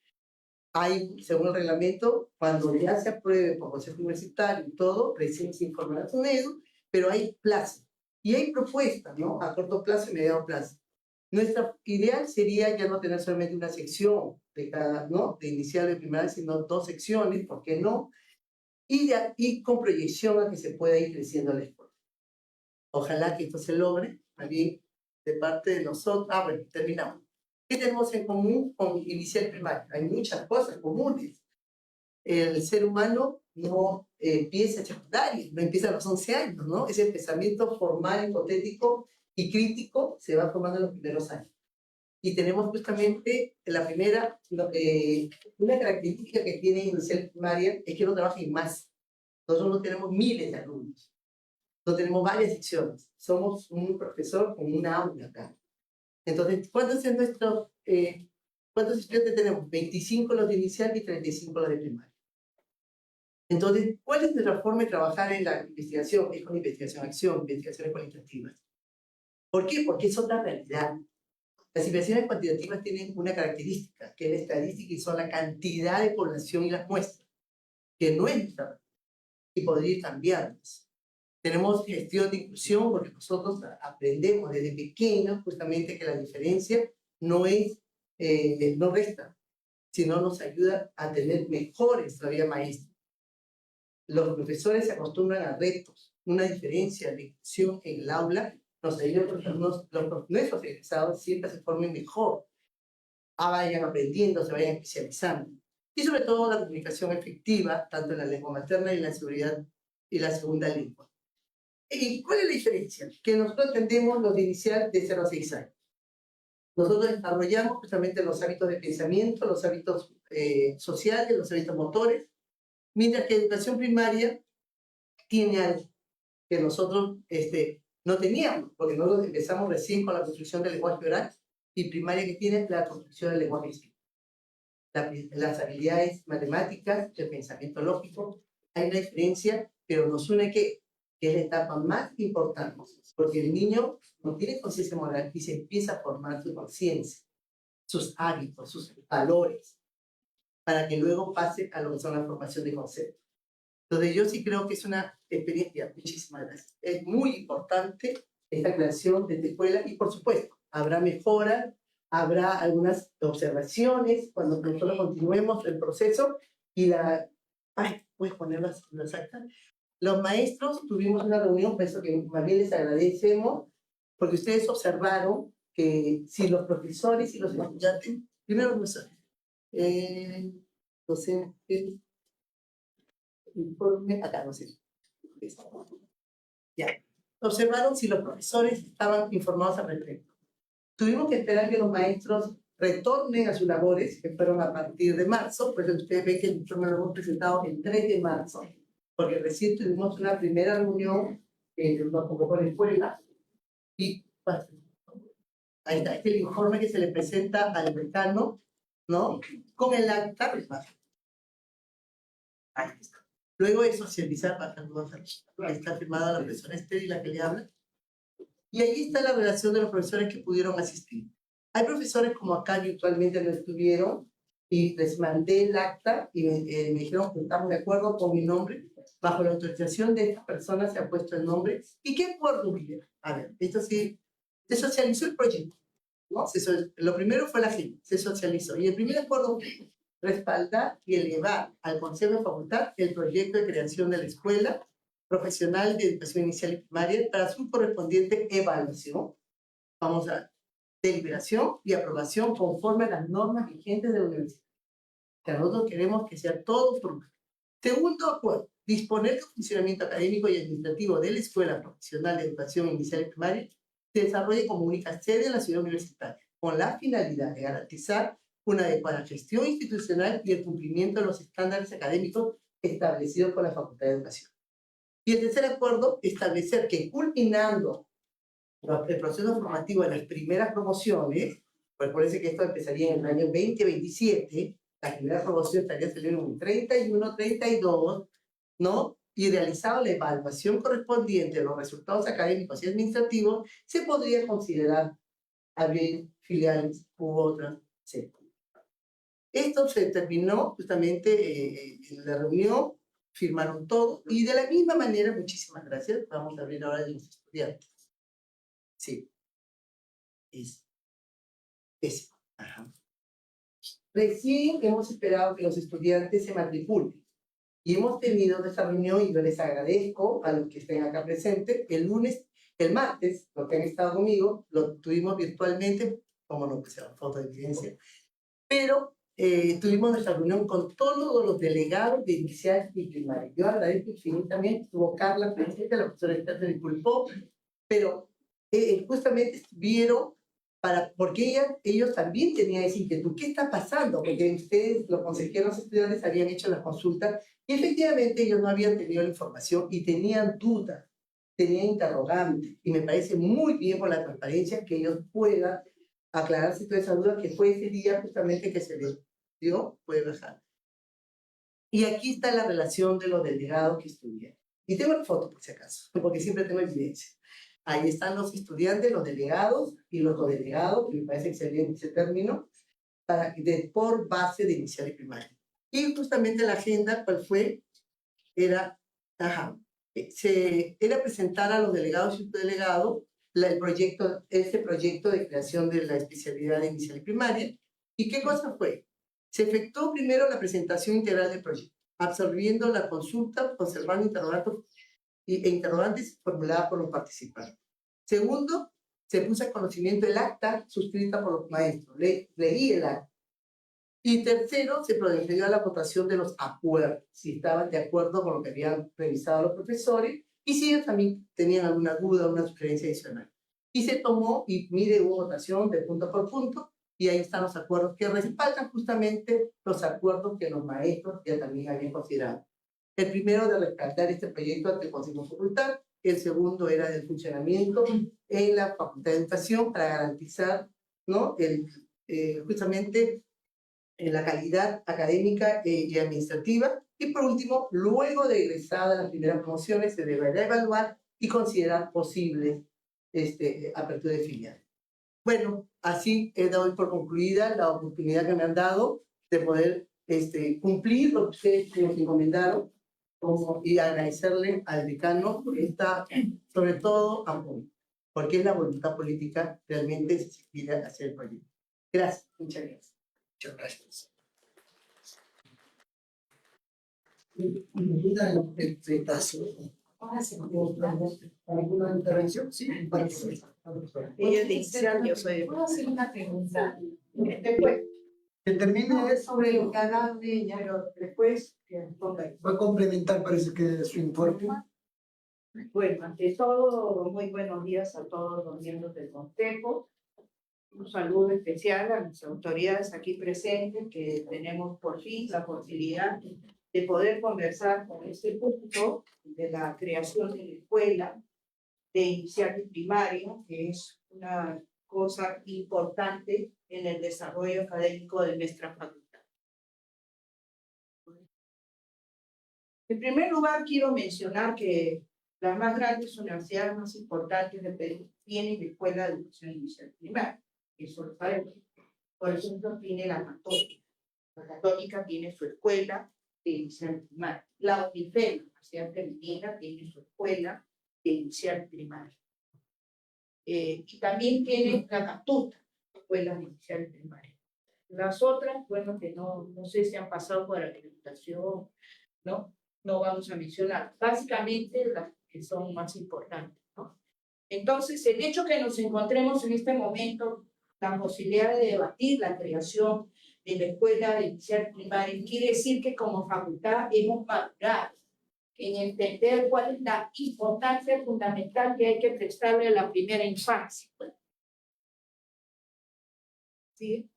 [SPEAKER 7] Hay, según el reglamento, cuando ya se apruebe por consejo universitario y todo, recién se informará a SUNEDU, pero hay plazo. Y hay propuestas, ¿no? A corto plazo y mediano plazo. Nuestra ideal sería ya no tener solamente una sección de cada, ¿no? De inicial y primaria, sino 2 secciones, ¿por qué no? Y con proyección a que se pueda ir creciendo la escuela. Ojalá que esto se logre, también de parte de nosotros. Bueno, terminamos. ¿Qué tenemos en común con inicial primaria? Hay muchas cosas comunes. El ser humano no empieza en secundaria, no empieza a los 11 años, ¿no? Ese pensamiento formal, hipotético y crítico se va formando en los primeros años. Y tenemos justamente la primera, una característica que tiene inicial primaria es que no trabaja en más. Nosotros no tenemos miles de alumnos, no tenemos varias secciones, somos un profesor con una aula acá. Entonces, ¿cuántos estudiantes tenemos? 25 los de inicial y 35 los de primaria. Entonces, ¿cuál es nuestra forma de trabajar en la investigación? Es con investigación-acción, investigaciones cualitativas. ¿Por qué? Porque es otra realidad. Las investigaciones cuantitativas tienen una característica, que es la estadística y son la cantidad de población y las muestras, que no es nuestra y podría ir cambiarlas. Tenemos gestión de inclusión porque nosotros aprendemos desde pequeños justamente que la diferencia no resta, sino nos ayuda a tener mejores todavía maestros. Los profesores se acostumbran a retos, una diferencia de inclusión en el aula nos ayuda porque nuestros egresados siempre se formen mejor, vayan aprendiendo, se vayan especializando. Y sobre todo la comunicación efectiva, tanto en la lengua materna y en la seguridad y la segunda lengua. ¿Y cuál es la diferencia? Que nosotros entendemos los de inicial de 0 a 6 años. Nosotros desarrollamos justamente los hábitos de pensamiento, los hábitos sociales, los hábitos motores, mientras que educación primaria tiene algo que nosotros no teníamos, porque nosotros empezamos recién con la construcción del lenguaje oral y primaria que tiene la construcción del lenguaje escrito. Las habilidades matemáticas, el pensamiento lógico, hay una diferencia, pero nos une que es la etapa más importante, porque el niño no tiene conciencia moral y se empieza a formar su conciencia, sus hábitos, sus valores, para que luego pase a lo que son la formación de conceptos. Entonces yo sí creo que es una experiencia, muchísimas gracias, es muy importante esta creación de esta escuela y por supuesto habrá mejoras, habrá algunas observaciones cuando nosotros continuemos el proceso y ¿puedes poner las actas? Los maestros tuvimos una reunión, por eso que más bien les agradecemos, porque ustedes observaron que si los profesores y los estudiantes, primero los profesores, docentes, informe, acá no sé, ya, observaron si los profesores estaban informados al respecto. Tuvimos que esperar que los maestros retornen a sus labores, que fueron a partir de marzo, pues ustedes ven que el informe lo hemos presentado el 3 de marzo, porque recién tuvimos una primera reunión un poco con la escuela, y ahí está, este es el informe que se le presenta al decano, ¿no? Con el acta, ahí está. Luego de socializar, ahí está firmada la persona estéril, la que le habla, y ahí está la relación de los profesores que pudieron asistir. Hay profesores como acá virtualmente no estuvieron, y les mandé el acta y me dijeron que estamos de acuerdo con mi nombre. Bajo la autorización de estas personas se ha puesto el nombre. ¿Y qué acuerdo hubo? A ver, esto sí, se socializó el proyecto. ¿no? Lo primero fue la agenda, se socializó. Y el primer acuerdo fue respaldar y elevar al Consejo de Facultad el proyecto de creación de la Escuela Profesional de Educación Inicial y Primaria para su correspondiente evaluación. Vamos a deliberación y aprobación conforme a las normas vigentes de la universidad. Que nosotros queremos que sea todo formal. Segundo acuerdo, disponer del funcionamiento académico y administrativo de la Escuela Profesional de Educación Inicial y Primaria se desarrolle como única sede en la ciudad universitaria, con la finalidad de garantizar una adecuada gestión institucional y el cumplimiento de los estándares académicos establecidos por la Facultad de Educación. Y el tercer acuerdo, establecer que culminando el proceso formativo de las primeras promociones, pues parece que esto empezaría en el año 2027, la primera promoción estaría saliendo en 31, 32, ¿no? Y realizado la evaluación correspondiente de los resultados académicos y administrativos, se podría considerar abrir filiales u otras sedes. Esto se terminó justamente en la reunión, firmaron todo, y de la misma manera, muchísimas gracias, vamos a abrir ahora de los estudiantes. Sí. Ajá. Recién hemos esperado que los estudiantes se matriculen y hemos tenido esta reunión y yo les agradezco a los que estén acá presentes. El martes, los que han estado conmigo, lo tuvimos virtualmente, como no pusieron foto de evidencia, pero tuvimos nuestra reunión con todos los delegados de inicial y primaria. Yo agradezco infinitamente, estuvo Carla presente, la profesora Esther se disculpó, pero justamente estuvieron porque ellos también tenían esa inquietud. ¿Qué está pasando? Porque ustedes, los consejeros estudiantes, habían hecho la consulta y efectivamente ellos no habían tenido la información y tenían dudas, tenían interrogantes. Y me parece muy bien por la transparencia que ellos puedan aclararse toda esa duda que fue ese día justamente que se les dio, puede bajar. Y aquí está la relación de los delegados que estudiaron. Y tengo la foto por si acaso, porque siempre tengo evidencia. Ahí están los estudiantes, los delegados y los codelegados, que me parece excelente ese término, por base de inicial y primaria. Y justamente la agenda, ¿cuál fue? Era presentar a los delegados y subdelegados este proyecto de creación de la especialidad de inicial y primaria. ¿Y qué cosa fue? Se efectuó primero la presentación integral del proyecto, absorbiendo la consulta, conservando interrogantes formuladas por los participantes. Segundo, se puso a conocimiento el acta suscrita por los maestros. Leí el acta. Y tercero, se procedió a la votación de los acuerdos, si estaban de acuerdo con lo que habían revisado los profesores y si ellos también tenían alguna duda o una sugerencia adicional. Y se tomó, y mire, hubo votación de punto por punto, y ahí están los acuerdos que respaldan justamente los acuerdos que los maestros ya también habían considerado. El primero de respaldar este proyecto ante el Consejo de Facultad, el segundo era del funcionamiento en la Facultad de Educación para garantizar, ¿no? Justamente la calidad académica y administrativa. Y por último, luego de egresada las primeras promociones, se deberá evaluar y considerar posibles apertura de filiales. Bueno, así he dado por concluida la oportunidad que me han dado de poder cumplir lo que ustedes nos encomendaron y agradecerle al decano por sobre todo, apoyo, porque es la voluntad política realmente si se quiere hacer el proyecto. Gracias, muchas gracias.
[SPEAKER 3] Muchas gracias. ¿Alguna intervención? Sí,
[SPEAKER 1] Ella es de inicial, yo soy de... ¿Puedo hacer una pregunta? Después,
[SPEAKER 3] que termine eso.
[SPEAKER 1] sobre lo que ha dado ella, pero después...
[SPEAKER 3] Va a complementar, parece que su informe.
[SPEAKER 8] Bueno, ante todo, muy buenos días a todos los miembros del Consejo. Un saludo especial a las autoridades aquí presentes, que tenemos por fin la posibilidad de poder conversar con este punto de la creación de la escuela de inicial y primaria, que es una cosa importante en el desarrollo académico de nuestra facultad. En primer lugar, quiero mencionar que las más grandes universidades más importantes del Perú tienen la Escuela de Educación Inicial Primaria. Eso lo sabemos. Por ejemplo, tiene la Católica. La Católica tiene su escuela de inicial primaria. La UNIFEM, la Universidad Femenina, tiene su escuela de inicial primaria. Y también tiene la Catuta, escuelas iniciales primarias. Las otras, bueno, que no sé si han pasado por acreditación, ¿no? No vamos a mencionar. Básicamente las que son más importantes, ¿no? Entonces, el hecho que nos encontremos en este momento la posibilidad de debatir la creación de la escuela inicial primaria quiere decir que como facultad hemos madurado en entender cuál es la importancia fundamental que hay que prestarle a la primera infancia. ¿Sí?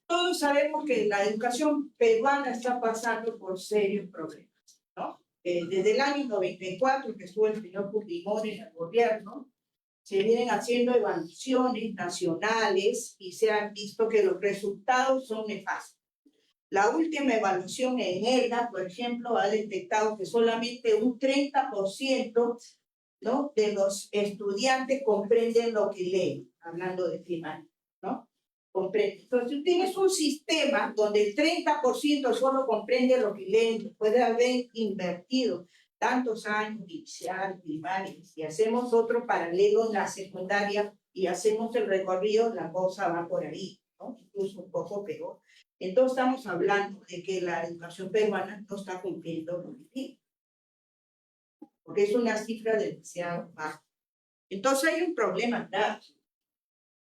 [SPEAKER 8] Todos sabemos que la educación peruana está pasando por serios problemas, ¿no? Desde el año 94, que estuvo el señor Fujimori en el gobierno, se vienen haciendo evaluaciones nacionales y se han visto que los resultados son nefastos. La última evaluación en ELA, por ejemplo, ha detectado que solamente un 30%, ¿no?, de los estudiantes comprenden lo que leen, hablando de primaria, ¿no? Comprende. Entonces, tú tienes un sistema donde el 30% solo comprende lo que leen, después de haber invertido tantos años inicial, primaria, y hacemos otro paralelo en la secundaria y hacemos el recorrido, la cosa va por ahí, ¿no? Incluso un poco peor. Entonces estamos hablando de que la educación peruana no está cumpliendo lo que tiene, porque es una cifra demasiado baja. Entonces hay un problema grave.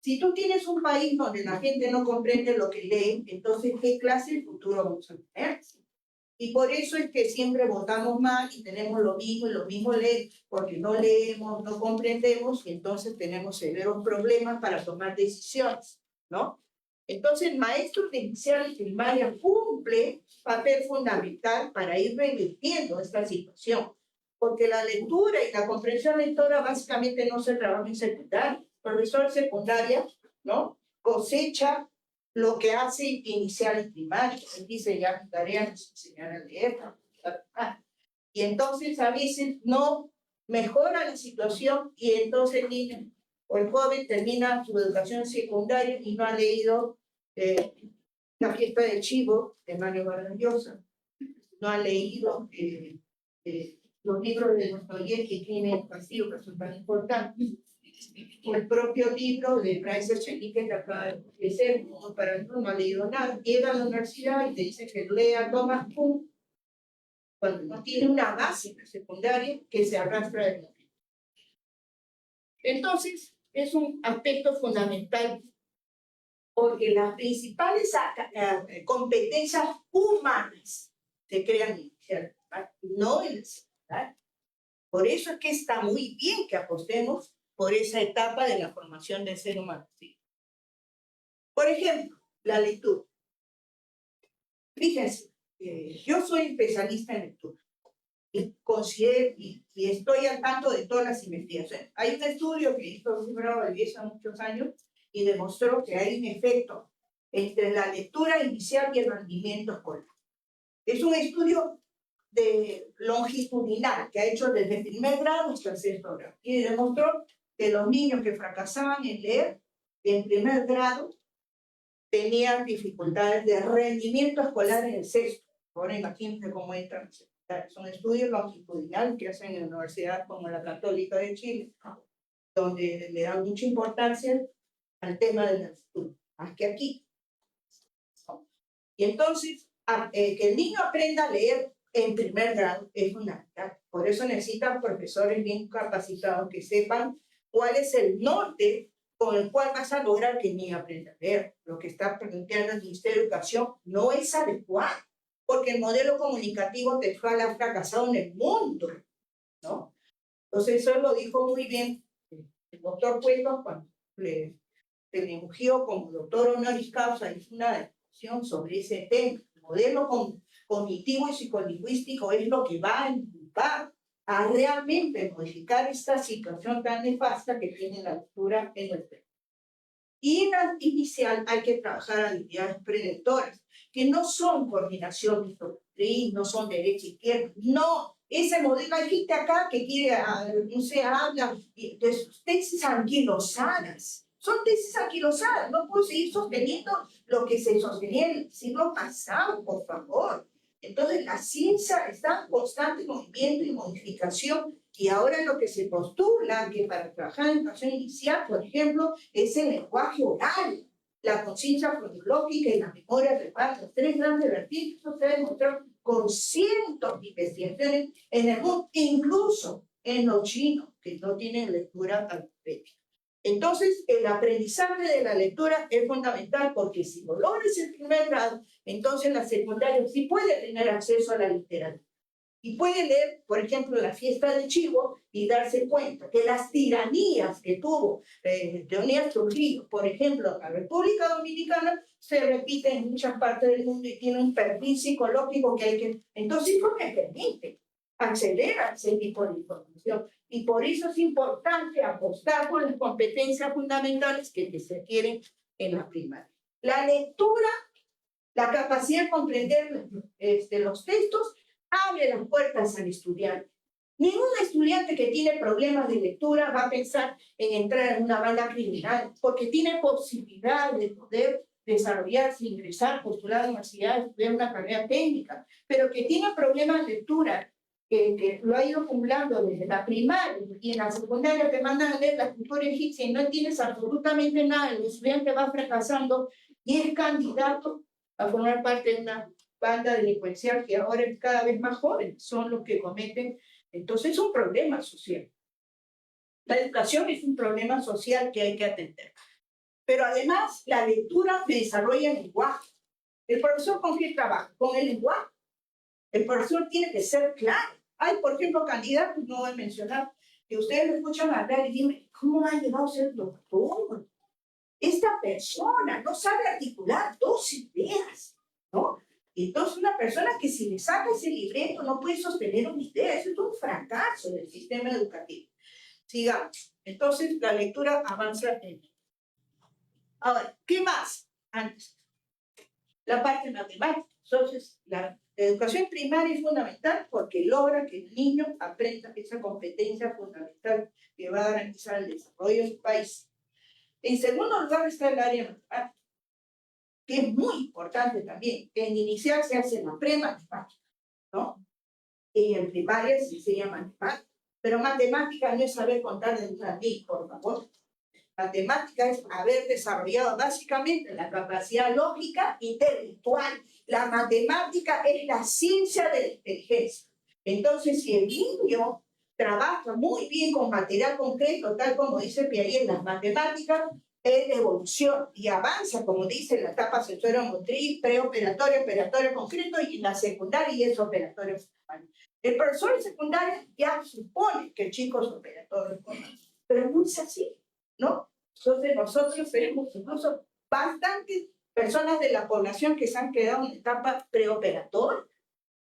[SPEAKER 8] Si tú tienes un país donde la gente no comprende lo que lee, entonces ¿qué clase de futuro vamos a tener? Y por eso es que siempre votamos mal y tenemos lo mismo y lo mismo leemos, porque no leemos, no comprendemos y entonces tenemos severos problemas para tomar decisiones, ¿no? Entonces el maestro de inicial y primaria cumple papel fundamental para ir revirtiendo esta situación, porque la lectura y la comprensión lectora básicamente no se trabaja en secundaria. El profesor de secundaria, ¿no?, cosecha lo que hace inicial y primaria. Él dice, ya mi tarea es enseñar a leer. Y entonces a veces no mejora la situación y entonces el niño o el joven termina su educación secundaria y no ha leído La fiesta del chivo de Mario Vargas Llosa, no ha leído los libros de Dostoyevsky, Crimen y Castigo, que son tan importantes, o el propio libro de Bryce Echenique que acaba de ser, no, para no ha leído nada, llega a la universidad y te dice que lea Thomas Kuhn, cuando no tiene una básica secundaria que se arrastra de la vida. Entonces, es un aspecto fundamental, porque las principales competencias humanas se crean inicialmente, no en el secundario. Por eso es que está muy bien que apostemos por esa etapa de la formación del ser humano. ¿Sí? Por ejemplo, la lectura. Fíjense, yo soy especialista en lectura y considero y estoy al tanto de todas las investigaciones. Hay un estudio que hizo Bravo hace muchos años y demostró que hay un efecto entre la lectura inicial y el rendimiento escolar. Es un estudio longitudinal que ha hecho desde primer grado hasta el sexto grado y demostró que los niños que fracasaban en leer en primer grado tenían dificultades de rendimiento escolar en el sexto. Ahora imagínense cómo entran. Son estudios longitudinales que hacen en universidades como la Católica de Chile, donde le dan mucha importancia al tema de la lectura, más que aquí. Y entonces, que el niño aprenda a leer en primer grado es fundamental. Por eso necesitan profesores bien capacitados que sepan cuál es el norte con el cual vas a lograr que el niño aprenda a leer. Lo que está planteando el Ministerio de Educación no es adecuado, porque el modelo comunicativo textual ha fracasado en el mundo, ¿no? Entonces, eso lo dijo muy bien el doctor Cueto cuando se le ungió como doctor honoris causa, hizo una discusión sobre ese tema. El modelo cognitivo y psicolingüístico es lo que va a impulsar a realmente modificar esta situación tan nefasta que tiene la lectura en el país. Y en la inicial hay que trabajar habilidades prelectoras, que no son coordinación y no son derecha e izquierda, no. Ese modelo, hay gente acá que quiere, no sé, habla de sus tesis anquilosadas. Son tesis anquilosadas, no puedo seguir sosteniendo lo que se sostenía en el siglo pasado, por favor. Entonces, la ciencia está en constante movimiento y modificación, y ahora lo que se postula, que para trabajar en educación inicial, por ejemplo, es el lenguaje oral, la conciencia fonológica y la memoria verbal, los tres grandes vertientes. Esto se ha demostrado con cientos de investigaciones en el mundo, incluso en los chinos, que no tienen lectura alfabética. Entonces, el aprendizaje de la lectura es fundamental, porque si no logras el primer grado, entonces la secundaria sí puede tener acceso a la literatura. Y puede leer, por ejemplo, La fiesta de Chivo y darse cuenta que las tiranías que tuvo Leonidas Trujillo, por ejemplo, la República Dominicana, se repiten en muchas partes del mundo y tiene un perfil psicológico que hay que... Entonces, eso me permite acelerar ese tipo de información. Y por eso es importante apostar por las competencias fundamentales que se adquieren en la primaria. La lectura, la capacidad de comprender los textos, abre las puertas al estudiante. Ningún estudiante que tiene problemas de lectura va a pensar en entrar en una banda criminal, porque tiene posibilidad de poder desarrollarse, ingresar, postular a la universidad, estudiar una carrera técnica, pero que tiene problemas de lectura, que lo ha ido acumulando desde la primaria y en la secundaria te mandan a leer la cultura egipcia y no entiendes absolutamente nada, el estudiante va fracasando y es candidato a formar parte de una banda delincuencial que ahora es cada vez más joven, son los que cometen. Entonces es un problema social. La educación es un problema social que hay que atender. Pero además la lectura desarrolla el lenguaje. ¿El profesor con qué trabaja? Con el lenguaje. El profesor tiene que ser claro. Hay, por ejemplo, candidatos, no voy a mencionar, que ustedes lo escuchan hablar y dicen, ¿cómo ha llegado a ser doctor? Esta persona no sabe articular dos ideas, ¿no? Entonces, una persona que si le saca ese libreto no puede sostener una idea. Eso es un fracaso del sistema educativo. Sigamos. Entonces, la lectura avanza en... Ahora, ¿qué más? Antes, la parte matemática. Entonces, la educación primaria es fundamental porque logra que el niño aprenda esa competencia fundamental que va a garantizar el desarrollo del país. En segundo lugar está el área matemática, que es muy importante también. En inicial se hace la pre-matemática, ¿no? Y en primaria se enseña matemática. Pero matemática no es saber contar de una mil, por favor. Matemática es haber desarrollado básicamente la capacidad lógica intelectual. La matemática es la ciencia de la inteligencia. Entonces, si el niño trabaja muy bien con material concreto, tal como dice Piaget, las matemáticas es de evolución y avanza, como dice, en la etapa sensorial-motriz, preoperatorio, operatorio concreto, y en la secundaria es operatorio formal. El profesor de secundaria ya supone que el chico es operatorio formal, pero no es así, ¿no? Entonces nosotros tenemos incluso bastantes personas de la población que se han quedado en la etapa preoperatoria,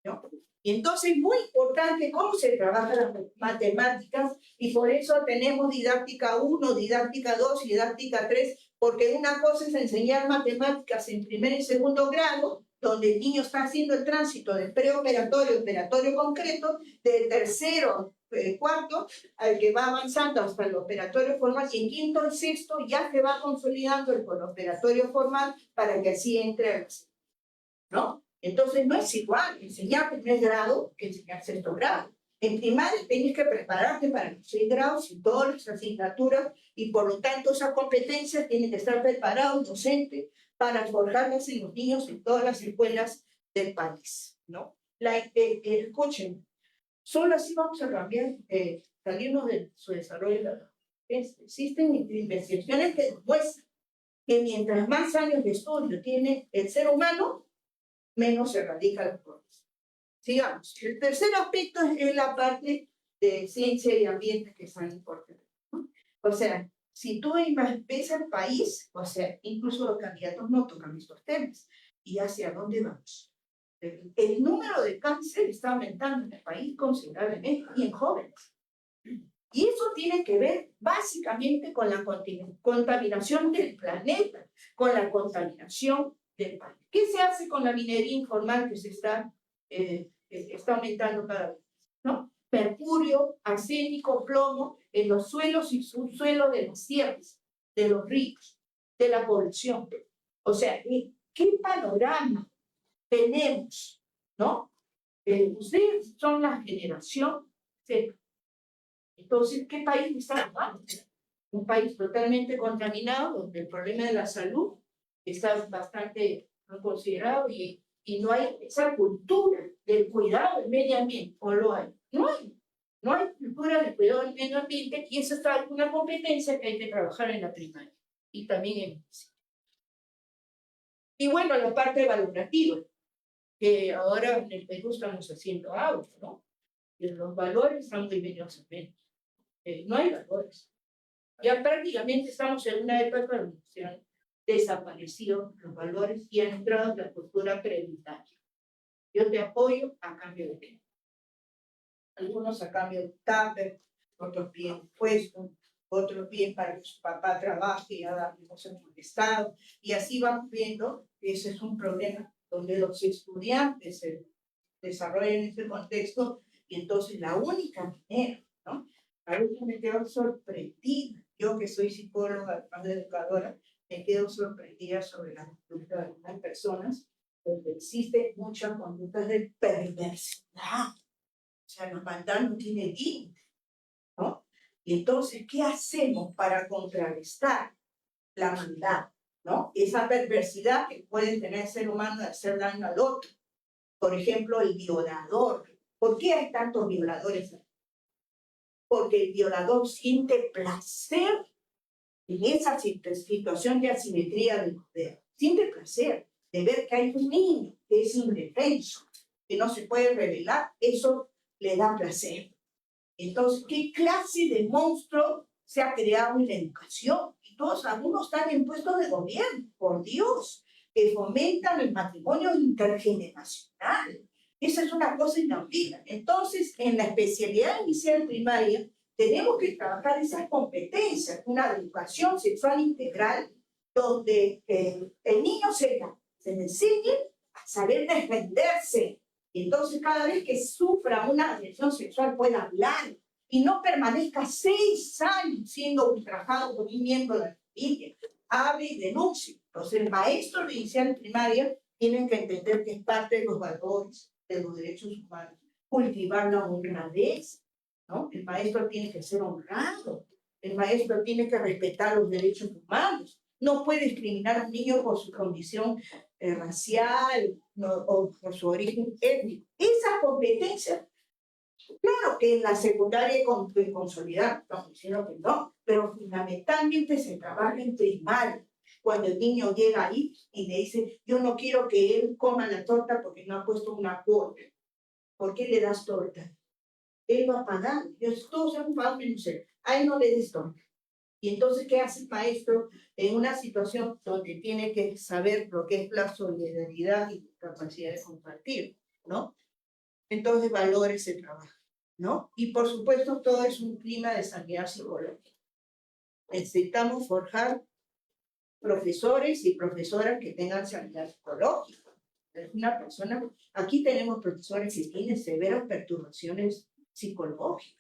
[SPEAKER 8] ¿no? Y entonces es muy importante cómo se trabajan las matemáticas, y por eso tenemos didáctica 1, didáctica 2, didáctica 3, porque una cosa es enseñar matemáticas en primer y segundo grado, donde el niño está haciendo el tránsito del preoperatorio, operatorio concreto, del tercero, cuarto, al que va avanzando hasta el operatorio formal, y en quinto y sexto ya se va consolidando el operatorio formal para que así entre a la, ¿no? Entonces no es igual enseñar primer grado que enseñar sexto grado. En primaria tienes que prepararte para los 6 grados y todas las asignaturas, y por lo tanto esas competencias tienen que estar preparados docentes para forjarlas en los niños en todas las escuelas del país, ¿no? Escuchen, solo así vamos a cambiar, salirnos de su desarrollo. Existen investigaciones que demuestran que mientras más años de estudio tiene el ser humano, menos se radica la pobreza. Sigamos. El tercer aspecto es la parte de ciencia y ambiente, que es tan importante, ¿no? O sea, si tú ves el país, o sea, incluso los candidatos no tocan estos temas. ¿Y hacia dónde vamos? El número de cáncer está aumentando en el país considerablemente y en jóvenes. Y eso tiene que ver básicamente con la contaminación del planeta, con la contaminación del país. ¿Qué se hace con la minería informal que se está aumentando cada vez? ¿No? Mercurio, arsénico, plomo en los suelos y subsuelos de las tierras, de los ríos, de la población. O sea, ¿qué panorama tenemos ¿no? Ustedes son la generación Z. Entonces, ¿qué país está jugando? Un país totalmente contaminado, donde el problema de la salud está bastante considerado y no hay esa cultura del cuidado del medio ambiente, o lo hay. No hay cultura del cuidado del medio ambiente y esa es una competencia que hay que trabajar en la primaria y también en el básico. Y bueno, la parte valorativa, que ahora en el Perú estamos haciendo algo, ¿no? Y los valores están muy veniosamente. No hay valores. Ya prácticamente estamos en una época donde se han desaparecido los valores y ha entrado la cultura prioritaria. Yo te apoyo a cambio de qué. Algunos a cambio de tupper, otros piden puesto, otros piden para que su papá trabaje y haga negocio en el Estado. Y así vamos viendo que ese es un problema donde los estudiantes se desarrollan en ese contexto y entonces la única manera, ¿no? A veces me quedo sorprendida, yo que soy psicóloga, además de educadora, me quedo sorprendida sobre la conducta de algunas personas donde existe muchas conductas de perversidad. O sea, la maldad no tiene límite, ¿no? Y entonces, ¿qué hacemos para contrarrestar la maldad, ¿no? Esa perversidad que puede tener el ser humano de hacer daño al otro. Por ejemplo, el violador. ¿Por qué hay tantos violadores? Porque el violador siente placer en esa situación de asimetría del poder. Siente placer de ver que hay un niño que es indefenso, que no se puede revelar. Eso le da placer. Entonces, ¿qué clase de monstruo se ha creado en la educación? Y todos algunos están en puestos de gobierno, por Dios, que fomentan el matrimonio intergeneracional. Esa es una cosa inaudita. Entonces, en la especialidad inicial primaria, tenemos que trabajar esas competencias, una educación sexual integral, donde el niño se le enseñe a saber defenderse. Y entonces, cada vez que sufra una agresión sexual, pueda hablar y no permanezca 6 años siendo ultrajado por un miembro de la familia. Hable y denuncie. Entonces, el maestro de inicial primaria tiene que entender que es parte de los valores de los derechos humanos, cultivar la honradez, ¿no? El maestro tiene que ser honrado, el maestro tiene que respetar los derechos humanos, no puede discriminar a un niño por su condición racial, no, o por su origen étnico. Esa competencia, claro que en la secundaria consolidada, estamos diciendo que no, pero fundamentalmente se trabaja en primaria. Cuando el niño llega ahí y le dice, yo no quiero que él coma la torta porque no ha puesto una cuota. ¿Por qué le das torta? Él va a pagar. Todos hemos pagado menos él. A él no le des torta. Y entonces, ¿qué hace el maestro en una situación donde tiene que saber lo que es la solidaridad y la capacidad de compartir, ¿no? Entonces, valores el trabajo, ¿no? Y por supuesto, todo es un clima de sanidad psicológica. Necesitamos forjar profesores y profesoras que tengan sanidad psicológica. Es una persona, aquí tenemos profesores que tienen severas perturbaciones psicológicas,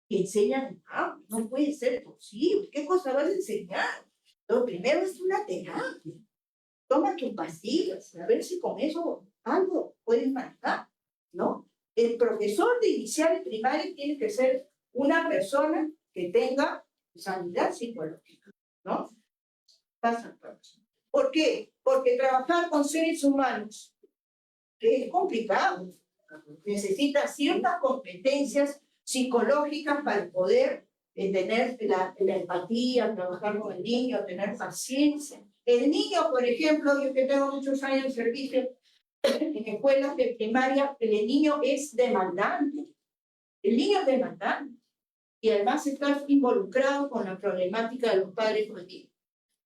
[SPEAKER 8] que enseñan, no puede ser posible, ¿qué cosa vas a enseñar? Lo primero es una terapia. Toma tus pastillas, a ver si con eso algo puedes manejar, ¿no? El profesor de inicial y primaria tiene que ser una persona que tenga sanidad psicológica, ¿no? ¿Por qué? Porque trabajar con seres humanos es complicado. Necesita ciertas competencias psicológicas para poder tener la empatía, trabajar con el niño, tener paciencia. El niño, por ejemplo, yo que tengo muchos años de servicio en escuelas de primaria, el niño es demandante. El niño es demandante. Y además está involucrado con la problemática de los padres familiares.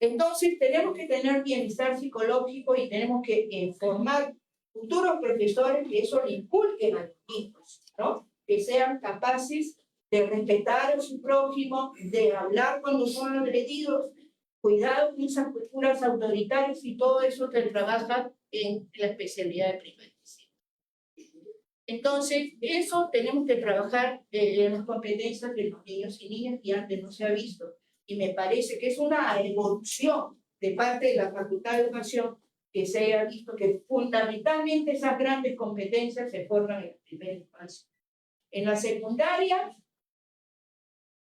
[SPEAKER 8] Entonces, tenemos que tener bienestar psicológico y tenemos que formar futuros profesores que eso le inculquen a los niños, ¿no? Que sean capaces de respetar a su prójimo, de hablar cuando son agredidos, cuidado con esas culturas autoritarias y todo eso se trabaja en la especialidad de primaria. Entonces, eso tenemos que trabajar en las competencias de los niños y niñas y antes no se ha visto. Y me parece que es una evolución de parte de la Facultad de Educación que se haya visto que fundamentalmente esas grandes competencias se forman en la primera infancia. En la secundaria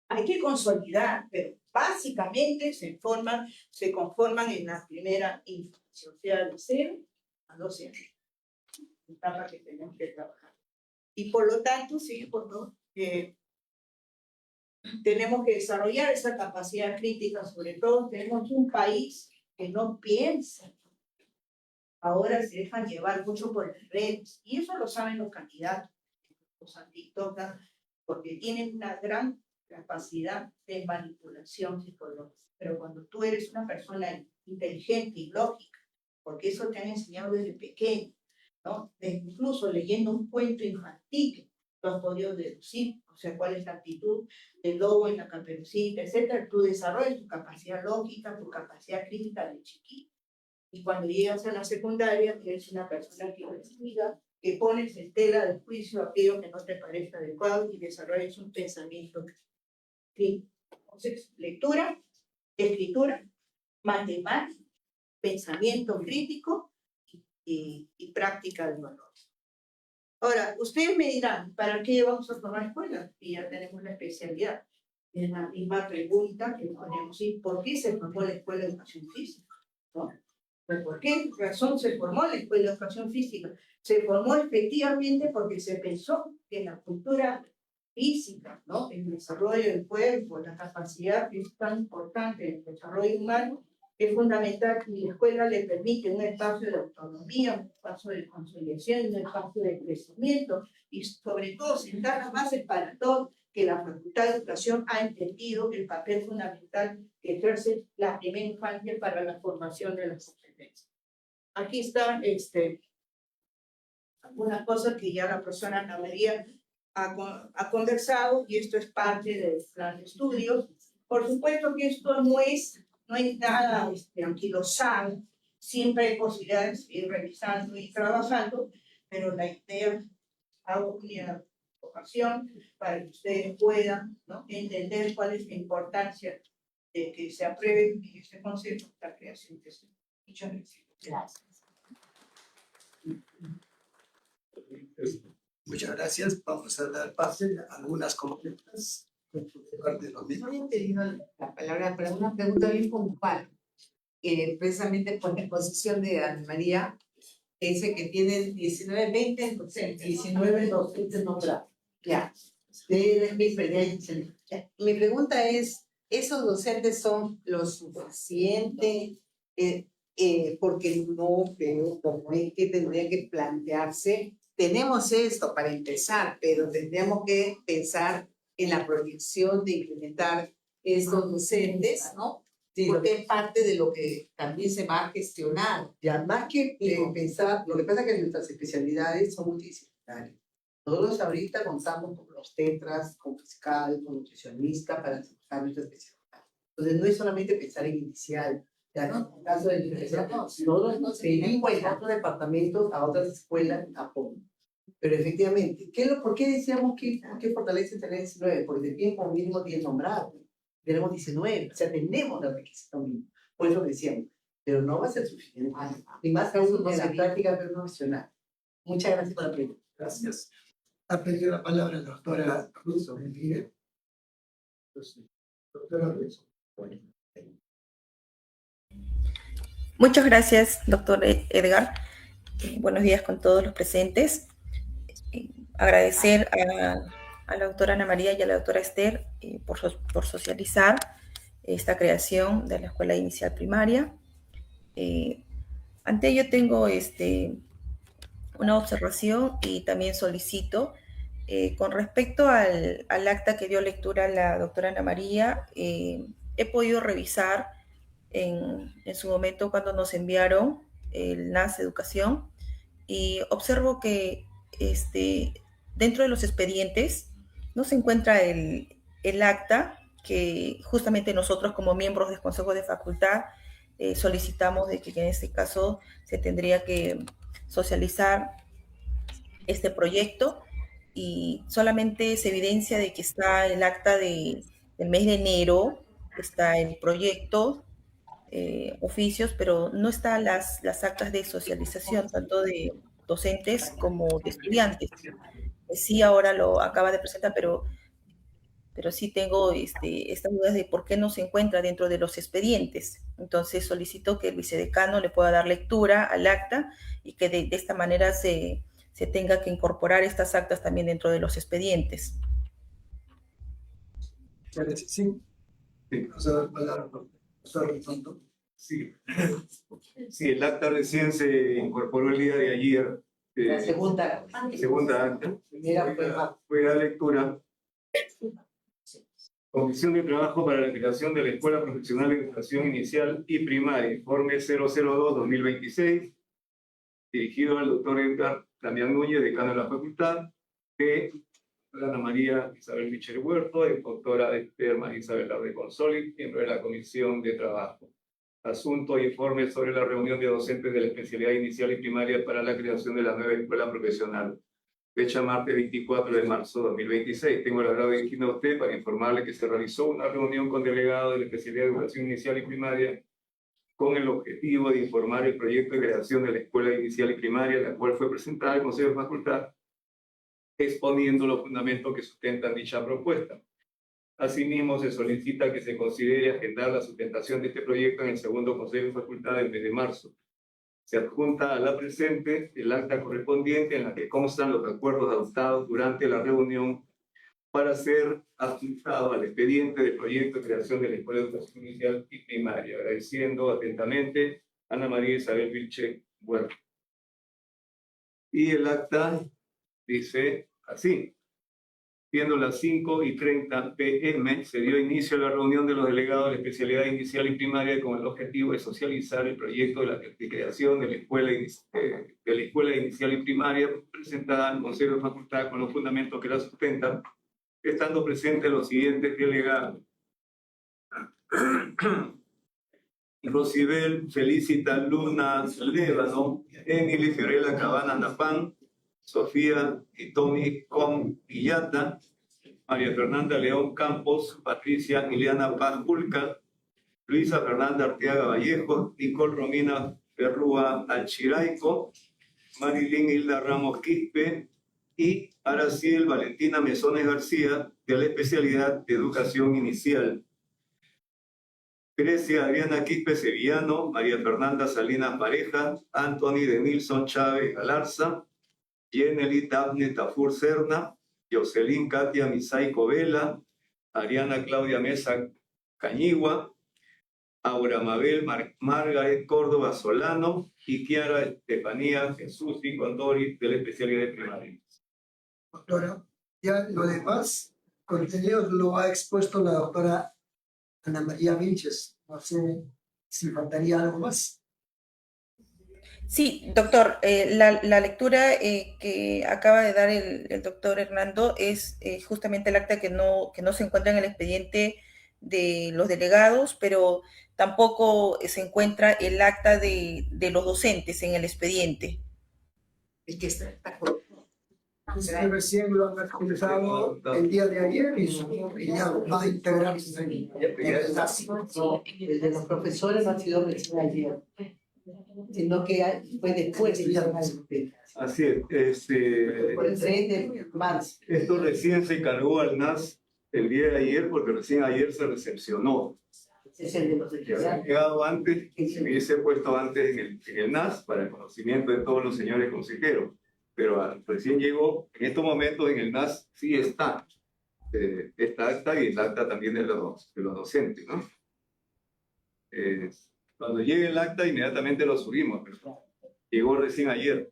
[SPEAKER 8] hay que consolidar, pero básicamente se conforman en la primera infancia, o sea, de 0 a 12 años, etapa que tenemos que trabajar. Y por lo tanto, sí, por favor, tenemos que desarrollar esa capacidad crítica, sobre todo tenemos un país que no piensa. Ahora se dejan llevar mucho por las redes, y eso lo saben los candidatos, los antíctotas, porque tienen una gran capacidad de manipulación psicológica. Pero cuando tú eres una persona inteligente y lógica, porque eso te han enseñado desde pequeño, ¿no? Incluso leyendo un cuento infantil, tú has podido deducir, o sea, cuál es la actitud del lobo en la caperucita, etcétera. Tú desarrollas tu capacidad lógica, tu capacidad crítica de chiquito. Y cuando llegas a la secundaria, eres una persona que investiga, que pones en tela de juicio aquello que no te parece adecuado y desarrollas un pensamiento crítico. Entonces, lectura, escritura, matemática, pensamiento crítico y práctica de valores. Ahora, ustedes me dirán, ¿para qué vamos a formar escuelas? Y ya tenemos la especialidad. Es la misma pregunta que ponemos, ¿sí? ¿Por qué se formó la Escuela de Educación Física? ¿No? Pues, ¿por qué razón se formó la Escuela de Educación Física? Se formó efectivamente porque se pensó que la cultura física, ¿no? El desarrollo del cuerpo, la capacidad que es tan importante en el desarrollo humano, es fundamental que la escuela le permite un espacio de autonomía, un espacio de consolidación, un espacio de crecimiento y sobre todo sentar las bases para todo, que la Facultad de Educación ha entendido el papel fundamental que ejerce la primera infancia para la formación de las competencias. Aquí están algunas cosas que ya la profesora Ana María ha conversado, y esto es parte del plan de estudios. Por supuesto que esto no es nada anquilosado, siempre hay posibilidades de ir revisando y trabajando, pero la idea, hago una ocasión para que ustedes puedan, ¿no?, entender cuál es la importancia de que se apruebe en este consejo la creación de este. Muchas gracias.
[SPEAKER 3] Muchas gracias. Vamos a dar pase a algunas consultas de parte de los
[SPEAKER 1] No
[SPEAKER 3] mismos.
[SPEAKER 1] había pedido la palabra para una pregunta bien puntual, precisamente por la exposición de Ana María, que dice que tienen 19, 20 docentes.
[SPEAKER 7] 19 docentes nombrados.
[SPEAKER 1] Ya. Mi pregunta es, ¿esos docentes son lo suficiente? Porque no veo cómo es que tendría que plantearse. Tenemos esto para empezar, pero tendríamos que pensar en la proyección de implementar estos docentes, ¿no?
[SPEAKER 7] Sí,
[SPEAKER 1] Porque es parte de lo que también se va a gestionar.
[SPEAKER 7] ya más que pensar, lo que pasa es que nuestras especialidades son multidisciplinarias. Nosotros ahorita contamos con los tetras, con fiscal, con nutricionista para trabajar nuestra especialidad. Entonces no es solamente pensar en inicial. Ya, ¿no? En el caso de la universidad, nosotros nos pedimos en otros departamentos a otras escuelas apoyo. Pero efectivamente, ¿por qué decíamos que fortalece tener 19? Porque tienen como mínimo 10 nombrados. Tenemos 19, o sea, tenemos los requisitos mínimos. Por eso decíamos, pero no va a ser suficiente. Y más aún en la práctica profesional. Muchas gracias por la pregunta.
[SPEAKER 3] Gracias. Ha pedido la palabra la doctora Russo. Doctora Russo.
[SPEAKER 9] Muchas gracias, doctor Edgar. Buenos días con todos los presentes. Agradecer a la doctora Ana María y a la doctora Esther por socializar esta creación de la Escuela Inicial Primaria. Ante ello tengo una observación y también solicito con respecto al acta que dio lectura la doctora Ana María. He podido revisar en su momento cuando nos enviaron el NAS Educación y observo que dentro de los expedientes no se encuentra el acta que justamente nosotros como miembros del Consejo de Facultad solicitamos de que en este caso se tendría que socializar este proyecto, y solamente se evidencia de que está el acta del mes de enero, está el proyecto, oficios, pero no están las actas de socialización, tanto de docentes como de estudiantes. Sí, ahora lo acaba de presentar, pero sí tengo estas dudas de por qué no se encuentra dentro de los expedientes. Entonces solicito que el vicedecano le pueda dar lectura al acta y que de esta manera se tenga que incorporar estas actas también dentro de los expedientes.
[SPEAKER 3] Sí.
[SPEAKER 2] Sí.
[SPEAKER 3] O sea, doctor Redondo.
[SPEAKER 2] Sí. Sí, el acta recién se incorporó el día de ayer.
[SPEAKER 7] La segunda.
[SPEAKER 2] Segunda acta.
[SPEAKER 7] Primera fue
[SPEAKER 2] Fue la lectura. Comisión de Trabajo para la creación de la Escuela Profesional de Educación Inicial y Primaria, informe 002-2026, dirigido al doctor Edgar Damián Núñez, decano de la facultad, de Ana María Isabel Michel Huerto, doctora Esther María Isabel Arde Consoli, miembro de la Comisión de Trabajo. Asunto e informe sobre la reunión de docentes de la especialidad inicial y primaria para la creación de la nueva escuela profesional. Fecha martes 24 de marzo de 2026. Tengo el agrado de dirigirme a usted para informarle que se realizó una reunión con delegados de la especialidad de educación inicial y primaria con el objetivo de informar el proyecto de creación de la escuela inicial y primaria, la cual fue presentada al Consejo de Facultad, exponiendo los fundamentos que sustentan dicha propuesta. Asimismo, se solicita que se considere agendar la sustentación de este proyecto en el segundo Consejo de Facultad del mes de marzo. Se adjunta a la presente el acta correspondiente en la que constan los acuerdos adoptados durante la reunión para ser adjuntado al expediente del proyecto de creación de la Escuela de Educación Inicial y Primaria. Agradeciendo atentamente a Ana María Isabel Vilche Huerta. Y el acta dice así. Siendo las 5:30 p.m., se dio inicio a la reunión de los delegados de la especialidad inicial y primaria con el objetivo de socializar el proyecto de la creación de la escuela inicial y primaria presentada al Consejo de Facultad con los fundamentos que la sustentan, estando presentes los siguientes delegados. Rosibel Felicita Luna Lévano, Emily Fiorella Cabana Napán, Sofía Itoni Com Villata, María Fernanda León Campos, Patricia Ileana Paz Pulca, Luisa Fernanda Arteaga Vallejo, Nicole Romina Perrúa Alchiraico, Marilyn Hilda Ramos Quispe y Araciel Valentina Mesones García, de la especialidad de Educación Inicial. Grecia Adriana Quispe Sevillano, María Fernanda Salinas Pareja, Anthony de Nilsson Chávez Galarza, Yeneli Daphne Tafur Serna, Jocelyn Katia Misay Covela, Ariana Claudia Mesa Cañigua, Aura Mabel Margaret Córdoba Solano y Kiara Estefanía Jesús y Condori, de la especialidad de primaria.
[SPEAKER 3] Doctora, ya lo demás contenidos lo ha expuesto la doctora Ana María Vilches. No sé si faltaría algo más.
[SPEAKER 9] Sí, doctor, la lectura que acaba de dar el doctor Hernando es justamente el acta que no se encuentra en el expediente de los delegados, pero tampoco se encuentra el acta de los docentes en el expediente.
[SPEAKER 1] El que está
[SPEAKER 3] Usted recién lo han actualizado el día de ayer y ya va a integrarse en el NAS.
[SPEAKER 7] El de los profesores no ha sido recién ayer, sino que fue después.
[SPEAKER 2] Así es.
[SPEAKER 7] Por el 3 de marzo.
[SPEAKER 2] Esto recién se cargó al NAS el día de ayer porque recién ayer se recepcionó.
[SPEAKER 7] Es el de los
[SPEAKER 2] Que había
[SPEAKER 7] estudiantes.
[SPEAKER 2] llegado antes, se hubiese puesto antes en el NAS para el conocimiento de todos los señores consejeros. Pero recién llegó, en estos momentos en el NAS sí está esta acta y el acta también de los docentes, ¿no? Cuando llegue el acta inmediatamente lo subimos, pero llegó recién ayer.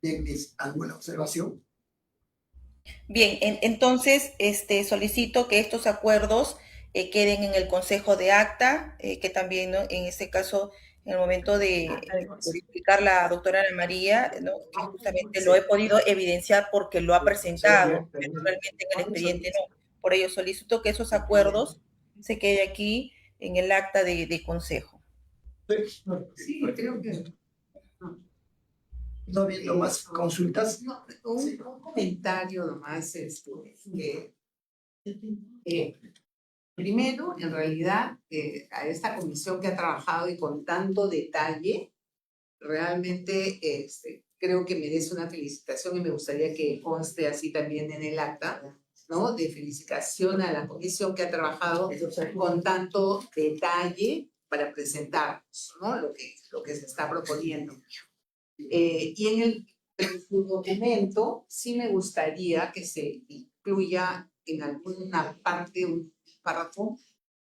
[SPEAKER 3] Bien, ¿alguna observación?
[SPEAKER 9] Bien, entonces solicito que estos acuerdos queden en el Consejo de Acta, que también, ¿no?, en este caso, en el momento de explicar la doctora Ana María, ¿no?, que justamente lo he podido evidenciar porque lo ha presentado, pero realmente en el expediente no. Por ello solicito que esos acuerdos se queden aquí en el acta de consejo.
[SPEAKER 1] Sí, creo que
[SPEAKER 3] No habiendo más consultas.
[SPEAKER 1] no, un comentario nomás, que Primero, en realidad, a esta comisión que ha trabajado y con tanto detalle, realmente creo que merece una felicitación y me gustaría que conste así también en el acta, ¿no? De felicitación a la comisión que ha trabajado con tanto detalle para presentarnos, ¿no? Lo que se está proponiendo. Y en su documento sí me gustaría que se incluya en alguna parte, un párrafo,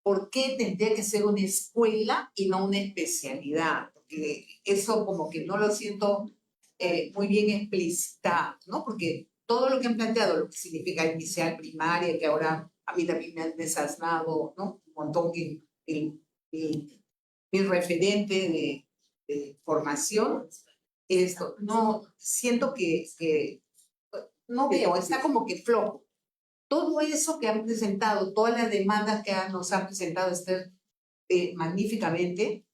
[SPEAKER 1] ¿por qué tendría que ser una escuela y no una especialidad? Porque eso como que no lo siento muy bien explicitado, ¿no? Porque todo lo que han planteado, lo que significa inicial, primaria, que ahora a mí también me han desasnado, ¿no? Un montón que mi referente de formación, esto, no, siento que no veo, está como que flojo. Todo eso que han presentado, todas las demandas que nos han presentado Esther magníficamente,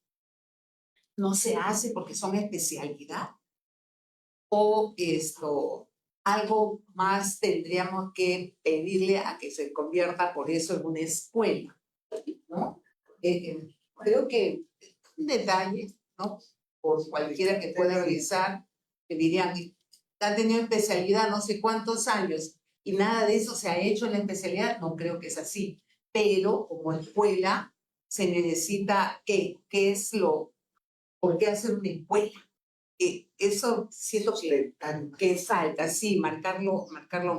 [SPEAKER 1] no se hace porque son especialidad. O algo más tendríamos que pedirle a que se convierta por eso en una escuela, ¿no? Creo que un detalle, ¿no? Por cualquiera que pueda revisar, que dirían, ha tenido especialidad no sé cuántos años y nada de eso se ha hecho en la especialidad, no creo que es así. Pero como escuela se necesita, ¿qué es lo? ¿Por qué hacer una escuela? Eso siento que falta, sí, marcarlo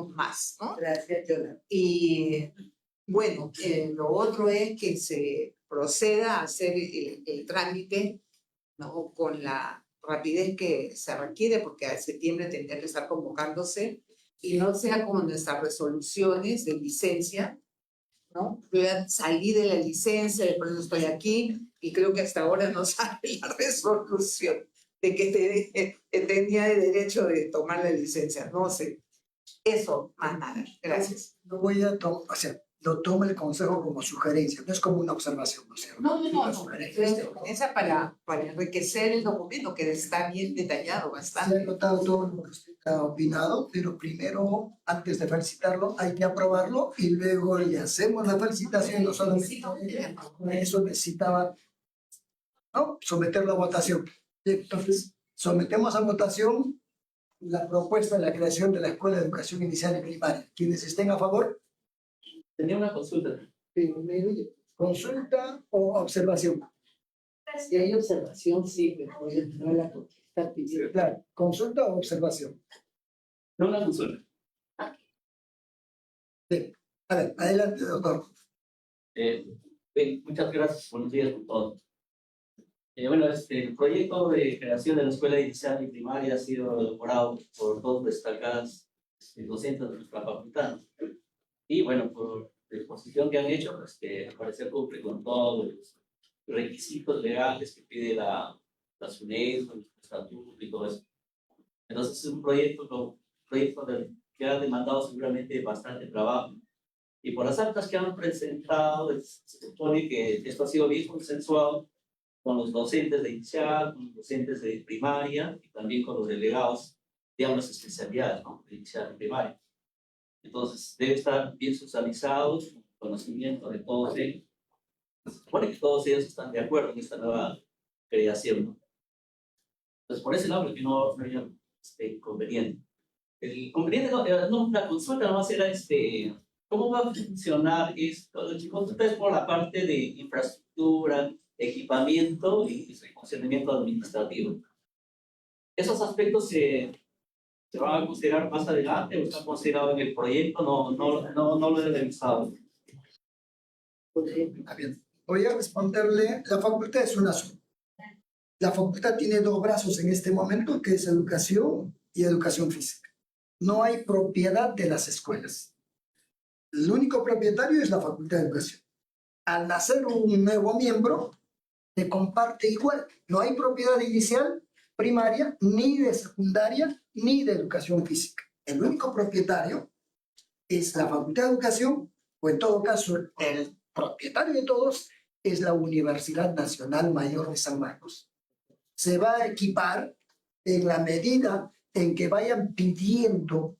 [SPEAKER 1] más, ¿no?
[SPEAKER 7] Gracias, Jonathan.
[SPEAKER 1] Y bueno, lo otro es que se proceda a hacer el trámite, ¿no? Con la rapidez que se requiere, porque a septiembre tendría que estar convocándose y no sea como nuestras resoluciones de licencia, ¿no? Yo ya salí de la licencia, por eso estoy aquí y creo que hasta ahora no sale la resolución de que tenía el derecho de tomar la licencia. No sé. Eso, más nada. Gracias.
[SPEAKER 3] No voy a tomar, o sea, lo toma el consejo como sugerencia, no es como una observación, ¿no es cierto?
[SPEAKER 1] No. Esa para enriquecer el documento, que está bien detallado,
[SPEAKER 3] Se
[SPEAKER 1] bastante.
[SPEAKER 3] ha notado todo lo que usted ha opinado, pero primero, antes de felicitarlo, hay que aprobarlo y luego le hacemos la felicitación, no solamente eso necesitaba, ¿no? Someterlo a votación. Entonces, sometemos a votación la propuesta de la creación de la Escuela de Educación Inicial y Primaria. Quienes estén a favor,
[SPEAKER 10] Tenía una consulta.
[SPEAKER 3] consulta o observación.
[SPEAKER 8] Si hay observación, sí, pero no la está pidiendo.
[SPEAKER 3] Claro, consulta o observación.
[SPEAKER 10] No una consulta.
[SPEAKER 3] Bien. A ver, adelante, doctor.
[SPEAKER 10] Bien, muchas gracias. Buenos días a todos. Bueno, el proyecto de creación de la escuela inicial y primaria ha sido elaborado por dos destacadas docentes de nuestra facultad. Y bueno, por la exposición que han hecho, al parecer cumple con todos los requisitos legales que pide la SUNED, el estatuto y todo eso. Entonces es un proyecto que ha demandado seguramente bastante trabajo. Y por las actas que han presentado, se supone que esto ha sido bien consensuado con los docentes de inicial, con los docentes de primaria y también con los delegados, digamos, las especialidades, ¿no? De inicial y primaria. Entonces, debe estar bien socializado, con conocimiento de todos ellos. Se supone que todos ellos están de acuerdo en esta nueva creación, ¿no? Entonces, por ese lado, que no había inconveniente. El inconveniente, la consulta nomás era ¿cómo va a funcionar esto? La consulta es por la parte de infraestructura, equipamiento y funcionamiento administrativo. Esos aspectos se van a considerar más adelante o están considerados en el proyecto, no lo he revisado.
[SPEAKER 3] Bien. Voy a responderle, la facultad es una sola. La facultad tiene dos brazos en este momento, que es educación y educación física. No hay propiedad de las escuelas. El único propietario es la facultad de educación. Al nacer un nuevo miembro, se comparte igual. No hay propiedad inicial, primaria, ni de secundaria, ni de educación física. El único propietario es la facultad de educación, o en todo caso, el propietario de todos es la Universidad Nacional Mayor de San Marcos. Se va a equipar en la medida en que vayan pidiendo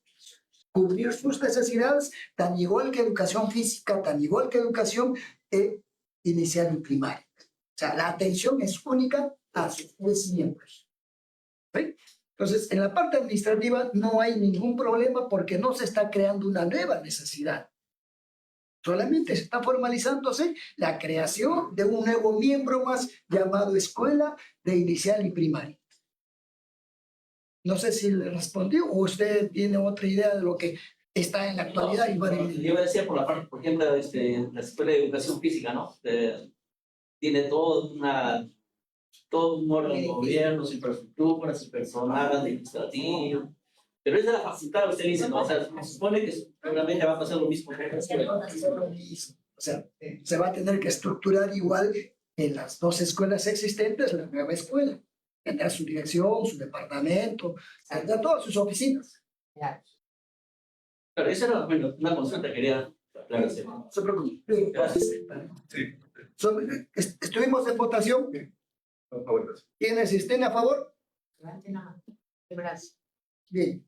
[SPEAKER 3] cubrir sus necesidades, tan igual que educación física, tan igual que educación inicial y primaria. O sea, la atención es única a sus 3 miembros. ¿Sí? Entonces, en la parte administrativa no hay ningún problema porque no se está creando una nueva necesidad. Solamente se está formalizándose la creación de un nuevo miembro más llamado escuela de inicial y primaria. No sé si le respondió o usted tiene otra idea de lo que está en la actualidad.
[SPEAKER 10] No, yo decía por la parte, por ejemplo, la Escuela de Educación Física, ¿no? Tiene todo un órgano de gobierno, su infraestructura, su personal administrativo. Pero es de la facultad, usted dice, ¿no? O sea, se supone que seguramente va a pasar lo mismo con la escuela.
[SPEAKER 3] O sea, se va a tener que estructurar igual en las 2 escuelas existentes, la nueva escuela. Tendrá su dirección, su departamento, tendrá todas sus oficinas.
[SPEAKER 10] Pero esa era, bueno, una consulta que quería aclararse.
[SPEAKER 3] No se preocupe.
[SPEAKER 10] Gracias.
[SPEAKER 2] Sí.
[SPEAKER 3] Estuvimos en votación.
[SPEAKER 2] Por favor, gracias.
[SPEAKER 3] ¿Quiénes estén a favor?
[SPEAKER 1] Levante la mano. Gracias.
[SPEAKER 3] Bien.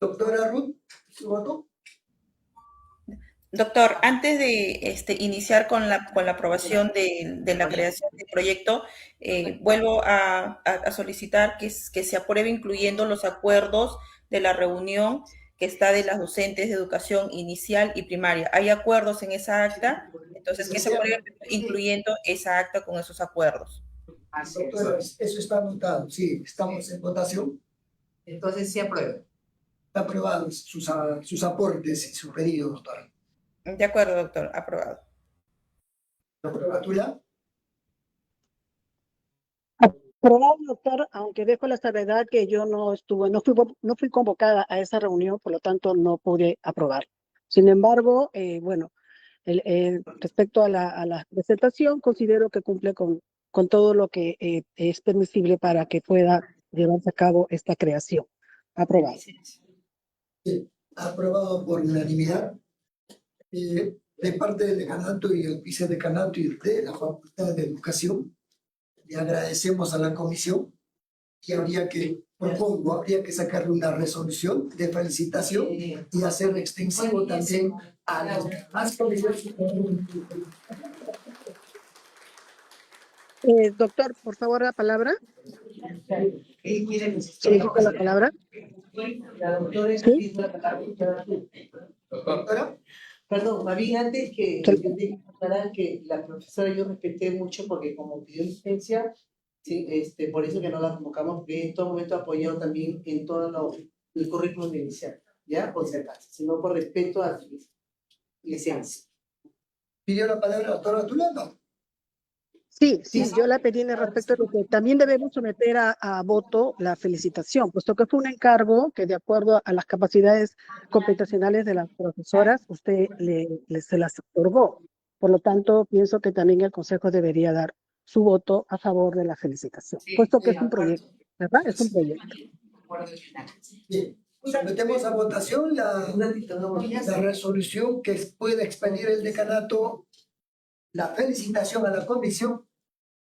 [SPEAKER 3] Doctora Ruth, ¿su voto?
[SPEAKER 9] Doctor, antes de iniciar con la aprobación de la creación del proyecto, vuelvo a solicitar que se apruebe incluyendo los acuerdos de la reunión que está de las docentes de educación inicial y primaria. ¿Hay acuerdos en esa acta? Entonces, que se apruebe incluyendo esa acta con esos acuerdos.
[SPEAKER 1] Así es.
[SPEAKER 3] Doctora, eso está anotado. Sí, estamos en votación.
[SPEAKER 1] Entonces, sí aprueba.
[SPEAKER 3] Está aprobado sus aportes y su pedido, doctora.
[SPEAKER 9] De acuerdo, doctor. Aprobado.
[SPEAKER 3] Doctora Tula.
[SPEAKER 5] Aprobado, doctor, aunque dejo la salvedad que yo no fui convocada a esa reunión, por lo tanto no pude aprobar. Sin embargo, bueno, respecto a la presentación, considero que cumple con todo lo que es permisible para que pueda llevarse a cabo esta creación. Aprobado.
[SPEAKER 3] Sí, aprobado por unanimidad. De parte del decanato y el vicedecanato y de la Facultad de Educación, le agradecemos a la comisión y habría que sacarle una resolución de felicitación y hacer extensivo también a las demás comisiones.
[SPEAKER 5] Doctor, por favor, la palabra.
[SPEAKER 1] Miren,
[SPEAKER 5] Solicito la palabra.
[SPEAKER 7] La doctora es
[SPEAKER 5] ¿Sí?
[SPEAKER 3] Doctora.
[SPEAKER 7] Perdón, más bien antes que yo tengo que aclarar que la profesora yo respeté mucho porque como pidió licencia, sí, por eso que no la convocamos, porque en todo momento apoyó también en todo el currículum inicial, ¿ya? Por si acaso, sino por respeto a su licencia.
[SPEAKER 3] ¿Pidió la palabra la doctora Tula? No.
[SPEAKER 5] Sí, yo la pedí en el respecto de que también debemos someter a voto la felicitación, puesto que fue un encargo que de acuerdo a las capacidades computacionales de las profesoras, usted se las otorgó. Por lo tanto, pienso que también el Consejo debería dar su voto a favor de la felicitación, puesto que es un proyecto, ¿verdad? Es un proyecto.
[SPEAKER 3] Bien. Sometemos a votación la resolución que puede expedir el decanato, la felicitación a la comisión.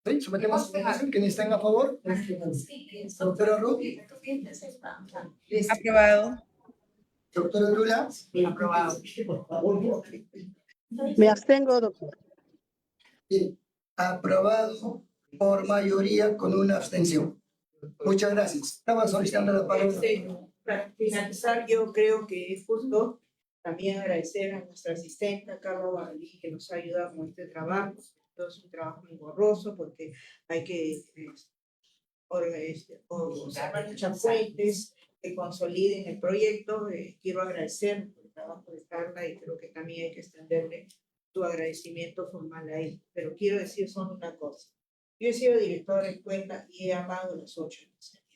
[SPEAKER 3] ¿Sí? Sometemos a votación. ¿Quiénes están a favor? Doctora Ruth.
[SPEAKER 9] Aprobado.
[SPEAKER 3] Doctora Lula.
[SPEAKER 1] Aprobado.
[SPEAKER 5] Me abstengo, doctor.
[SPEAKER 3] Bien. Aprobado por mayoría con una abstención. Muchas gracias. Estaba solicitando la palabra.
[SPEAKER 8] Para finalizar, yo creo que es justo también agradecer a nuestra asistente, Carla Bagalí, que nos ha ayudado con este trabajo. Todo es un trabajo muy engorroso porque hay que observar muchas fuentes que consoliden el proyecto. Quiero agradecer por el trabajo de Carla y creo que también hay que extenderle tu agradecimiento formal a él. Pero quiero decir solo una cosa. Yo he sido directora de escuela y he amado las 8 especialidades.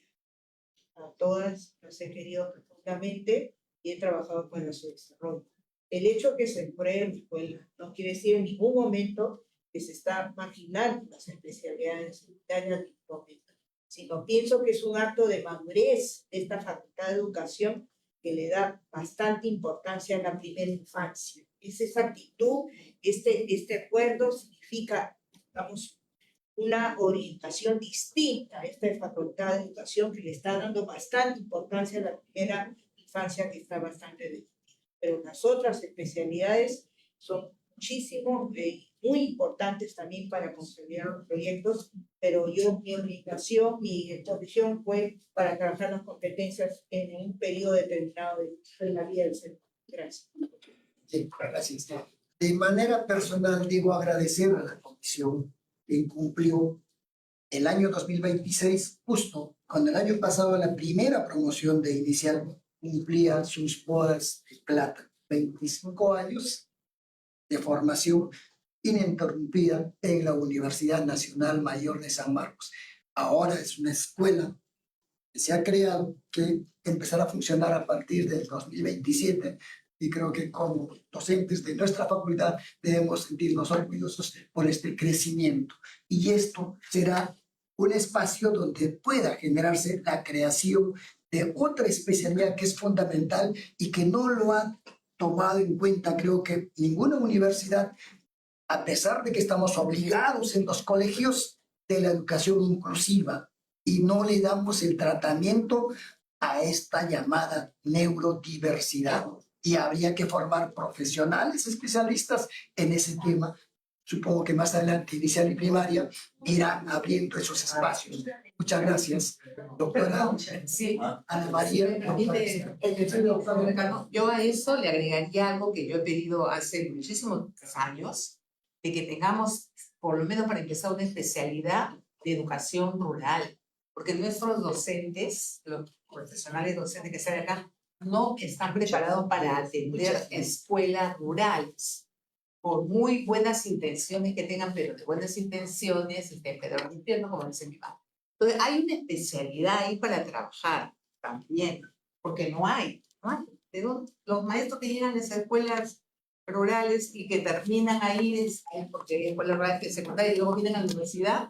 [SPEAKER 8] A todas las he querido profundamente y he trabajado con su desarrollo. El hecho que se apruebe la escuela no quiere decir en ningún momento que se está marginando las especialidades sanitarias en ningún momento, sino pienso que es un acto de madurez de esta Facultad de Educación que le da bastante importancia a la primera infancia. Es esa actitud, este acuerdo significa, digamos, una orientación distinta a esta Facultad de Educación que le está dando bastante importancia a la primera infancia que está bastante difícil. Pero las otras especialidades son muchísimo, muy importantes también para consolidar los proyectos, pero mi orientación, mi exposición fue para trabajar las competencias en un periodo determinado de la vida del ser humano. Gracias.
[SPEAKER 3] Sí, gracias. De manera personal, digo agradecer a la comisión que cumplió el año 2026, justo cuando el año pasado la primera promoción de inicial cumplía sus bodas de plata. 25 años de formación ininterrumpida en la Universidad Nacional Mayor de San Marcos. Ahora es una escuela que se ha creado, que empezará a funcionar a partir del 2027, y creo que como docentes de nuestra facultad debemos sentirnos orgullosos por este crecimiento. Y esto será un espacio donde pueda generarse la creación de otra especialidad que es fundamental y que no lo ha tomado en cuenta, creo que ninguna universidad, a pesar de que estamos obligados en los colegios de la educación inclusiva y no le damos el tratamiento a esta llamada neurodiversidad. Y habría que formar profesionales especialistas en ese tema. Supongo que más adelante, inicial y primaria, irán abriendo esos espacios. Muchas gracias, doctora.
[SPEAKER 1] Sí,
[SPEAKER 3] Ana María.
[SPEAKER 1] doctor Ricardo, yo a eso le agregaría algo que yo he pedido hace muchísimos años, de que tengamos, por lo menos para empezar, una especialidad de educación rural, porque nuestros docentes, los profesionales docentes que están acá, no están preparados para atender escuelas rurales, por muy buenas intenciones que tengan, pero de buenas intenciones, pero no entiendo como dice mi padre. Entonces, hay una especialidad ahí para trabajar también, porque no hay. Los maestros que llegan a las escuelas rurales y que terminan ahí, porque hay escuelas rurales secundarias y luego vienen a la universidad,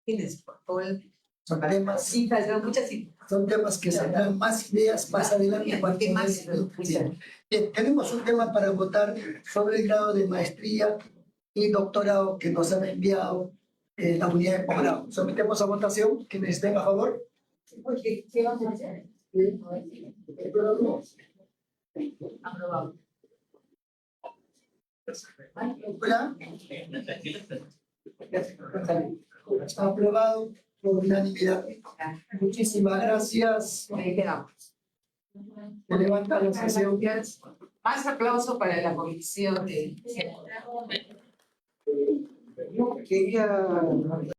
[SPEAKER 1] tienes por todo el...
[SPEAKER 3] Son temas,
[SPEAKER 1] Sí, muchas
[SPEAKER 3] son temas que saldrán más ideas más adelante.
[SPEAKER 1] ¿Qué más?
[SPEAKER 3] Sí. Bien, tenemos un tema para votar sobre el grado de maestría y doctorado que nos han enviado la unidad de posgrado. Sometemos a votación. ¿Quienes estén a favor?
[SPEAKER 1] Aprobado.
[SPEAKER 3] ¿Hola? Está aprobado por unanimidad. Muchísimas gracias.
[SPEAKER 1] Ahí quedamos.
[SPEAKER 3] Se levanta la sesión.
[SPEAKER 1] Más aplauso para la comisión de...
[SPEAKER 3] Quería